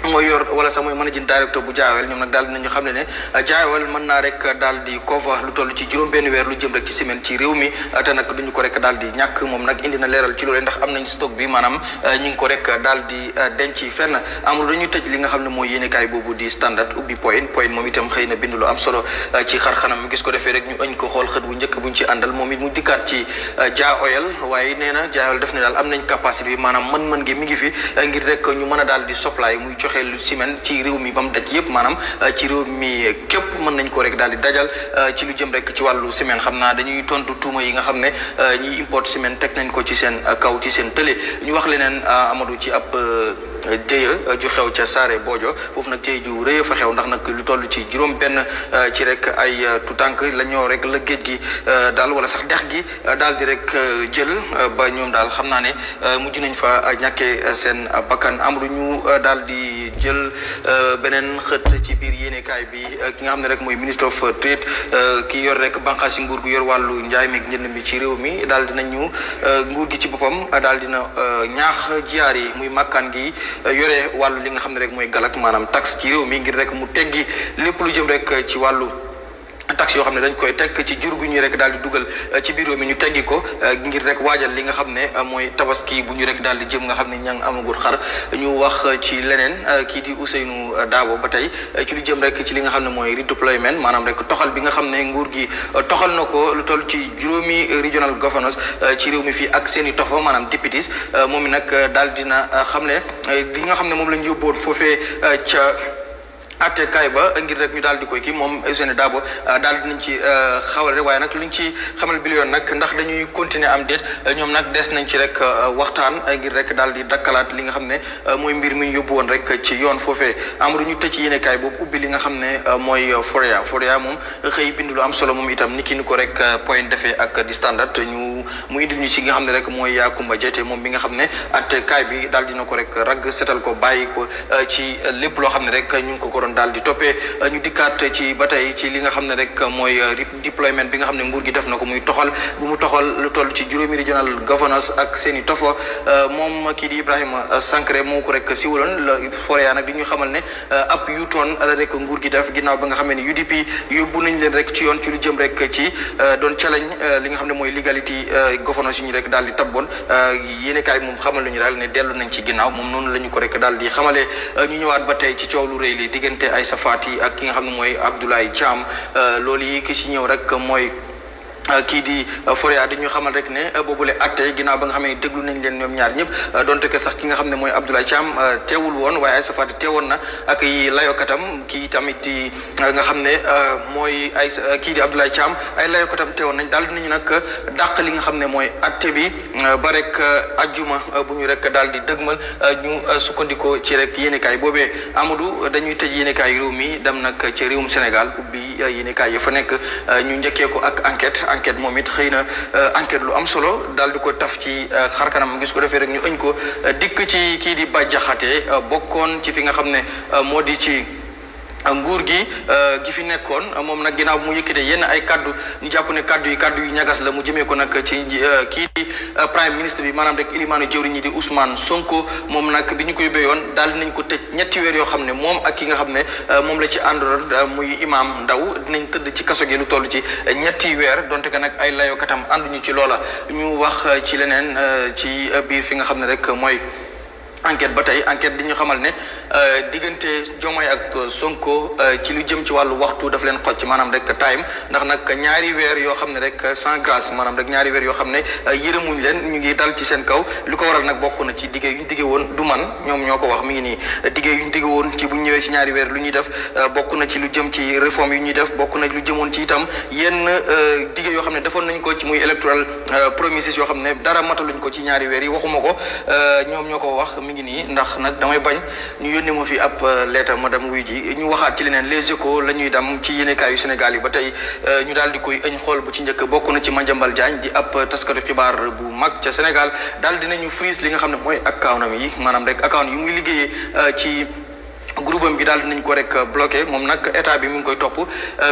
mooy yor wala sax mooy managing director bu jaawel ñoom nag daal dinañu xam ne jaawel mën naa rek daal di cover lu toll ci juróom-benn weer lu jëm rek ci semaine ci réew mi te nag duñu ko rek daal di ñàkk moom nag indi na leeral ci loolu ndax am nañ stock bi maanaam ñu ngi ko rek daal di denc fenn amul dañuy tëj li nga xam ne mooy yéenekaay boobu di standard ubbi point moom itam xëy na bind lu am solo ci xar xanam gis ko defee rek ñu ëñ ko xool xët bu njëkk buñ ci àndal moom it mu dikkaat ci Jaa Oil waaye nee na Jaa Oil def ne daal am nañ capacité bi maanaam mën-mën gi mi ngi fi ngir rek ñu mën a daal di supply muy xelu ciment ci réew mi ba mu daj yëpp maanaam ci réew mi képp mën nañ ko rek daal di dajal ci lu jëm rek ci wàllu ciment xam naa dañuy tontu tuuma yi nga xam ne ñiy import ciment teg nañ ko ci seen kaw ci seen tële ñu wax leneen Amadou ci ab jëya ju xew ca Saare Bojo foofu nag jëy ju rëy fa xew ndax nag lu toll ci juróom benn ci rek ay tutànk la ñoo rek la géej gi daal wala sax dex gi daal di rek jël ba ñoom daal xam naa ne mujj nañ fa ñàkkee seen bakkan Amadou ñu daal di jël beneen xët ci biir yéenekaay bi ki nga xam ne rek mooy ministre of trade ki yor rek bànqaas si nguur gu yor wàllu njaay meeg njënd mi ci réew mi daal dinañu nguur gi ci boppam daal dina ñaax jiyaar yi muy makkaan gi yore wàllu li nga xam ne rek mooy galak maanaam taxe ci réew mi ngir rek mu teggi lépp lu jëm rek ci wàllu taxe yoo xam ne dañ koy teg ci jur gu ñuy rek daal di dugal ci biir réew mi ñu teggi ko ngir rek waajal li nga xam ne mooy tabaski bu ñu rek daal di jëm nga xam ne ña ngi amagul xar ñu wax ci leneen kii di Ousseynou Dabo ba tey ci lu jëm rek ci li nga xam ne mooy redeployment maanaam rek toxal bi nga xam ne nguur gi toxal na ko lu toll ci juróomi regional governors ci réew mi fii ak seen i toxo maanaam députés moom mi nag daal dina xam ne li nga xam ne moom lañ yóbboon foofee ca atte kaay ba ngir rek ñu daal di koy kii moom Ousseynou Dabo daal dinañ ci xawal rek waaye nag luñ ci xamal bi yoon nag ndax dañuy continuer am déet ñoom nag des nañ ci rek waxtaan ngir rek daal di dakkalaat li nga xam ne mooy mbir mi ñu yóbbu woon rek ci yoon foofee Amadou ñu tëj ci yéene kaay boobu ubbi li nga xam ne mooy Foria moom xëy bind lu am solo moom itam ni ki ni ko rek point defee ak di standard mu indil ñu ci nga xam ne rek mooy Yakumba Jeete moom bi nga xam ne atte kaay bi daal dina ko rek ragg setal ko bàyyi ko ci lépp loo xam ne rek ñu ngi ko daal di toppee ñu dikkaat ci ba tey ci li nga xam ne rek mooy deployment bi nga xam ne nguur gi def na ko muy toxal bu mu toxal lu toll ci juróomi regional governors ak seen i tofo moom kii di Ibrahima Sankare moo ko rek siwaloon la Foria nag di ñu xamal ne ab yuutoon la rek nguur gi def ginnaaw ba nga xam ne UDP yóbbu nañ leen rek ci yoon ci lu jëm rek ci doon challenge li nga xam ne mooy legality governors yi ñu rek daal di tabboon yéene kaay moom xamal nañu daal ne dellu nañ ci ginnaaw moom noonu la ñu ko rek daal di xamalee ñu ñëwaat ba tey ci coow lu rëy li diggante ay safaati ak ki nga xam ne mooy Abdoulaye Thiam loolu yi ki ci ñëw rek mooy kii di Foria di ñu xamal rek ne boobule atte ginnaaw ba nga xam ne déglu nañ leen ñoom ñaar ñëpp donte que sax ki nga xam ne mooy Abdoulaye Thiam teewul woon waaye ay safaati teewoon na ak yi layokatam kii tamit di nga xam ne mooy ay kii di Abdoulaye Thiam ay layokatam teewoon nañ daal dinañu nag dàq li nga xam ne mooy atte bi ba rek ajjuma bu ñu rek daal di dëgmal ñu sukkandikoo ci rek yéenekaay boobee Amadou dañuy tëj yéenekaay réew mi dem nag ci réewum Sénégal ubbi yéenekaay ya fa nekk ñu njëkkee ko ak enquête moom it xëy na enquête lu am solo daal di ko taf ci xarkanam gis ko defee rek ñu ëñ ko dikk ci kii di Bah Diakhaté bokkoon ci fi nga xam ne moo di ci nguur gi fi nekkoon moom nag ginnaaw mu yëkkate yenn ay kaddu ñu jàpp ne kaddu yu ñagas la mu jëmee ko nag ci kii di prime ministre bi maanaam rek ilimaanu jëwriñ ñi di Ousmane Sonko moom nag bi ñu ko yóbbee yoon daal dinañ ko tëj ñetti weer yoo xam ne moom ak ki nga xam ne moom la ci àndoon muy imam Ndaw dinañ tëdd ci kaso gi lu toll ci ñetti weer donte que nag ay layokatam ànduñu ci loola ñu wax ci leneen ci biir fi nga xam ne rek mooy enquête ba tey enquête di ñu xamal ne diggante Diomaye ak Sonko ci lu jëm ci wàllu waxtu daf leen xocc maanaam rek time ndax nag ñaari weer yoo xam ne rek sans grâce maanaam rek ñaari weer yoo xam ne yërëmuñ leen ñu ngi dal ci seen kaw li ko waral nag bokk na ci diggé yu ñu diggé woon du man ñoom ñoo ko wax mi ngi nii diggé yu ñu diggé woon ci bu ñu ñëwee ci ñaari weer lu ñuy def bokk na ci lu jëm ci réforme yu ñuy def bokk na lu jëmoon ci itam yenn diggé yoo xam ne defoon nañ ko ci muy electoral promises yoo xam ne dara mataluñ ko ci ñaari weer yi waxuma ko ñoom ñoo ko wax mi ngi nii ndax nag damay bañ ñu yónnee ma fi ab lettre madame wuy ji ñu waxaat ci leneen les échos la ñuy dem ci yéenekaayu Sénégal yi ba tey ñu daal di koy ëñ xool bu ci njëkk bokk na ci Madiambal Diagne di ab taskatu xibaar bu mag ca Sénégal daal dinañu freeze li nga xam ne mooy account am yi maanaam rek account yi muy liggéeyee ci groupe am bi daal dinañ ko rek bloqué moom nag état bi mu ngi koy topp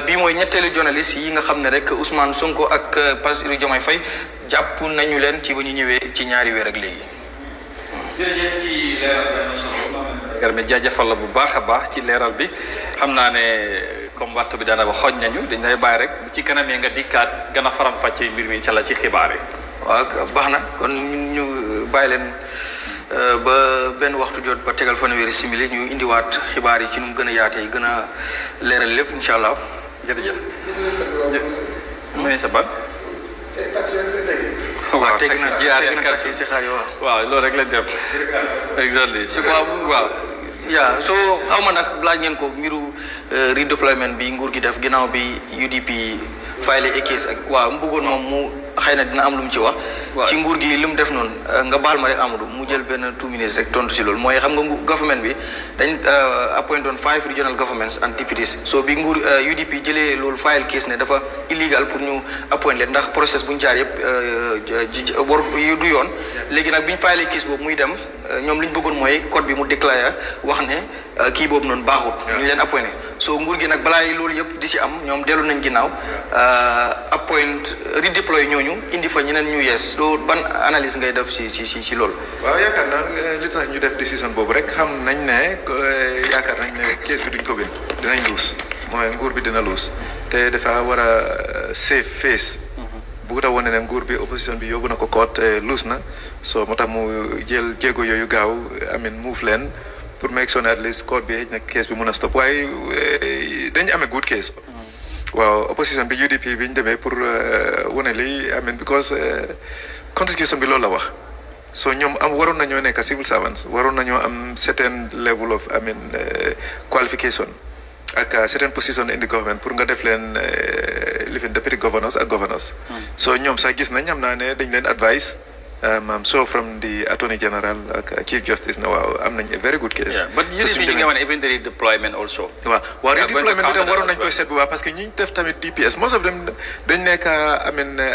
bii mooy ñetteelu journaliste yi nga xam ne rek Ousmane Sonko ak Bassirou Diomaye Faye jàpp nañu leen ci ba ñu ñëwee ci ñaari weer ak léegi. jërëjëf ci leeral bi jaajëfal la bu baax a baax ci leeral bi xam naa ne comme waxtu bi daanaka xooj nañu dañ lay bàyyi rek ci kanam yi nga dikkaat gën a faram-fàccee mbir mi ca la ci xibaar yi. waaw baax na kon ñu bàyyi leen ba benn waxtu jot ba tegal fanweeri simili ñu indiwaat xibaar yi ci nu mu gën a yaatee gën a leeral lépp incha allah. jërëjëf. sa ban. waaw teg na taxi si xaar yi waaw loolu rek lañ def. exactly waaw yaa soo xaw ma nag laaj ngeen ko mbiru redeployment bi nguur gi def ginnaaw bi UDP file case ak waaw mu bëggoon moom mu xëy na dina am lu mu ci wax ci nguur gi li mu def noonu nga baal ma rek Amadou mu jël benn 2 minutes rek tontu si loolu mooy xam nga government bi dañ appoint on 5 regional governments and deputies so bi nguur UDP jëlee loolu file case ne dafa illegal pour ñu appoint leen ndax process bu ñu jaar yëpp war du yoon léegi nag bi ñu file case boobu muy dem ñoom li ñu bëggoon mooy code bi mu déclaré wax ne kii boobu noonu baaxut ñu leen appointé so nguur gi nag balaa loolu yëpp di si am ñoom dellu nañ ginnaaw appoint redeploy ñooñu indi fa ñeneen ñu yees loolu ban analyse ngay def si loolu. waaw yaakaar naa li tax ñu def décision boobu rek xam nañ ne yaakaar nañ ne case bi duñ ko win dinañ luus mooy nguur bi dina luus te dafa war a save face. bu ko wane ne nguur bi opposition bi yóbbu na ko koot luus na so moo tax mu jël jéego yooyu gaaw amin move leen pour make sure at least court bi xëy na case bi mun a stop waaye dañu amee good case. waaw opposition bi UDP bi ñu demee pour wane lii amin because constitution bi loolu la wax so ñoom waroon nañoo nekk civil servants waroon nañoo am certain level of amin qualification ak certain position in the government pour nga def leen lifin deputy governors ak governors so ñoom sax gis nañ xam naa ne dañ leen advice so from the attorney general ak chief justice na waaw am nañ a very good case. but UDP nga wane even the redeployment also. waaw redeployment bi tam waroon nañ koy seet bu baax parce que ñi def tamit DPS most of them dañ nekk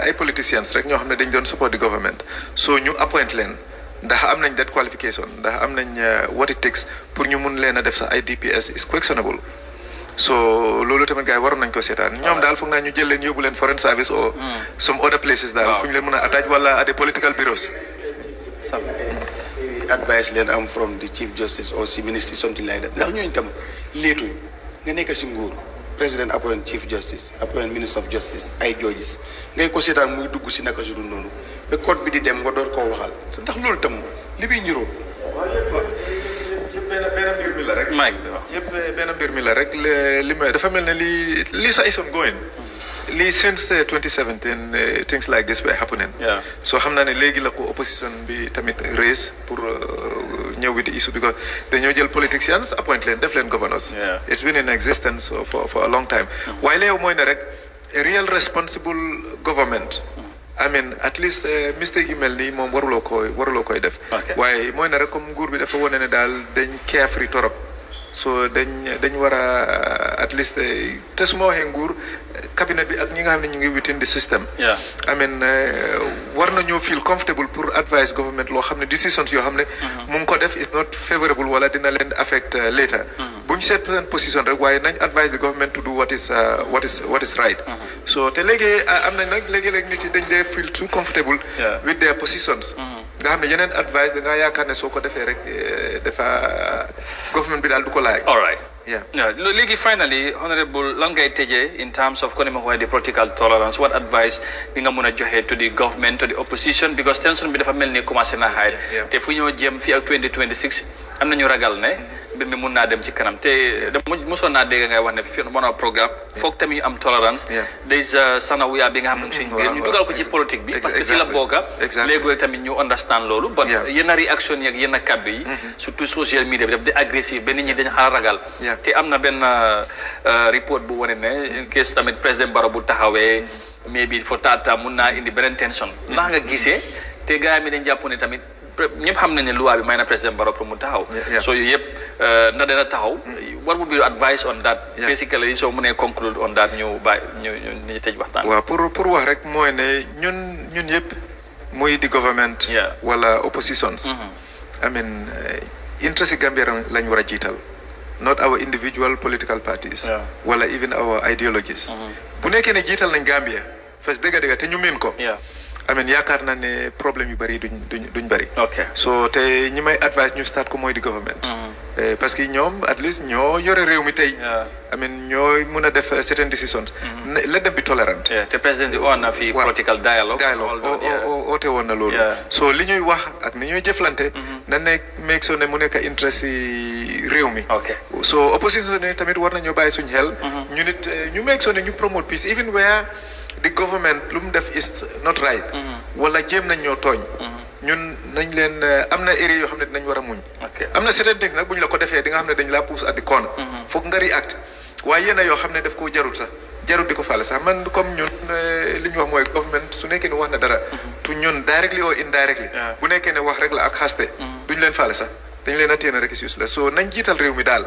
ay politicians rek ñoo xam ne dañ doon support the government so ñu appoint leen ndax am nañ that qualification ndax am nañ what it takes pour ñu mun leen a def sax ay DPS is questionable. so loolu tamit gars yi waroon nañ ko seetaan ñoom daal foog naa ñu jël leen yóbbu leen foreign service or some other places daal fu ñu leen mën a attaque wala à des political bureaus. advice leen am from the chief justice or si ministry something like that ndax ñooñu tam léetuñ nga nekk si nguur président appoint chief justice appoint minister of justice ay judges ngay ko seetaan muy dugg si naka su dul noonu ba code bi di dem nga door koo waxal ndax loolu tam li muy ñuroo benn mbir mi la rek. yëpp benn mbir mi la rek li ma dafa mel ne lii sax is ongoing. lii since 2017 things like this were happening. so xam naa ne léegi la ko opposition bi tamit raise pour ñëw with the issue because dañoo jël politicians appoint leen def leen governors. it's been in existence for a long time. waaye léegi mooy ne rek a real responsible government. I mean at least mistake yi mel nii moom waruloo koy def. waaye mooy ne rek comme nguur bi dafa wane ne daal dañ carefree torop so dañ war a at least te su ma waxee nguur cabinet bi ak ñi nga xam ne ñu ngi within the system. I mean war nañoo feel comfortable pour advise government loo xam ne decisions yoo xam ne. mu ngi ko def is not favorable wala dina leen affect later. bu ñu seet seen position rek waaye nañ advise the government to do what is right. so te léegi am nañ nag léegi-léegi nit yi dañ dee feel too comfortable. with their positions. nga xam ne yeneen advice da ngaa yaakaar ne soo ko defee rek dafa government bi daal du ko laaj. all right. léegi finally honorable lan ngay tëjee in terms of kon ma waxee the political tolerance what advice bi nga mun a joxe to the government to the opposition because tension bi dafa mel ni commencé na high te fu ñoo jëm fii ak 2026 am nañu ragal ne mbir mi mun naa dem ci kanam te mosoon naa dégg ngay wax ne fi mon programme foog tamit am tolerance des sanawuyaa bi nga xam ne suñu biir ñu dugal ko ci politique bi parce que si la bokka léegi tamit ñu understand loolu but yenn réaction yi ak yenn kaddu yi surtout social media bi daf di agressif ba nit ñi dañ xaar ragal te am na benn report bu wane ne in case tamit président Barrow bu taxawee mais bi fo taata mun naa indi beneen tension ndax nga gisee te gars mi dañ jàpp ne tamit ñëpp xam nañ ne loi bi may na président Barrow pour mu taxaw so yooyu yëpp na dana taxaw what would be your advice on that basically soo mënee conclude on that ñu ñu tëj waxtaan waaw pour wax rek mooy ne ñun yëpp muy di government wala oppositions I mean interest yi Gambia lañ war a jiital not our individual political parties wala even our ideologies bu nekkee ne jiital nañ Gambia fas dëgg te ñu miin ko I mean yaakaar naa ne problème yu bëri duñ bëri so te ñi may advice ñu start ko mooy di government parce que ñoom at least ñoo yore réew mi tey I mean ñooy mun a def certain decisions let them be tolerant te président di woon na fi political dialogue oote woon na loolu so li ñuy wax ak ni ñuy jëflante na nekk make sure ne mu nekk interest yi réew mi so opposition ne tamit war nañoo bàyyi suñ xel ñu nit ñu make sure ne ñu promote peace even where the government lu mu def is not right wala jéem nañ ñoo tooñ ñun nañ leen am na area yoo xam ne dinañ war a muñ am na certain things nag bu ñu la ko defee di nga xam ne dañ laa pousse at the corner foog nga react waaye yéen yoo xam ne daf koo jarut sax jarut di ko fàlle sax man comme ñun li ñu wax mooy government su nekkee ne wax na dara tu ñun directly or indirectly bu nekkee ne wax rek la ak xaste duñ leen fàlle sax dañ leen a téye rek excuse la so nañ jiital réew mi daal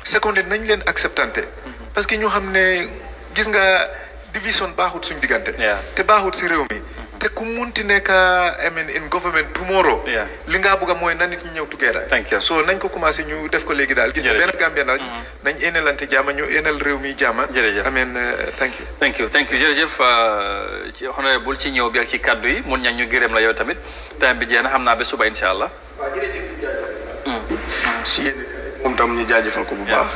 seconde nañ leen acceptante parce que ñu xam ne gis nga division baaxut suñ diggante te baaxut si réew mi te ku munti nekk I mean in government tomorrow li ngaa bëgg a mooy na nit ñi ñëw together so nañ ko commencé ñu def ko léegi daal gis na benn Gambien daal nañ énelante jaama ñu énel réew mi jaama I mean thank you jërëjëf ci honorable ci ñëw bi ak ci kaddu yi mun ñañ ñu gërëm la yow tamit time bi jeex na xam naa ba suba insha allah si moom tam ñu jaajëfal ko bu baax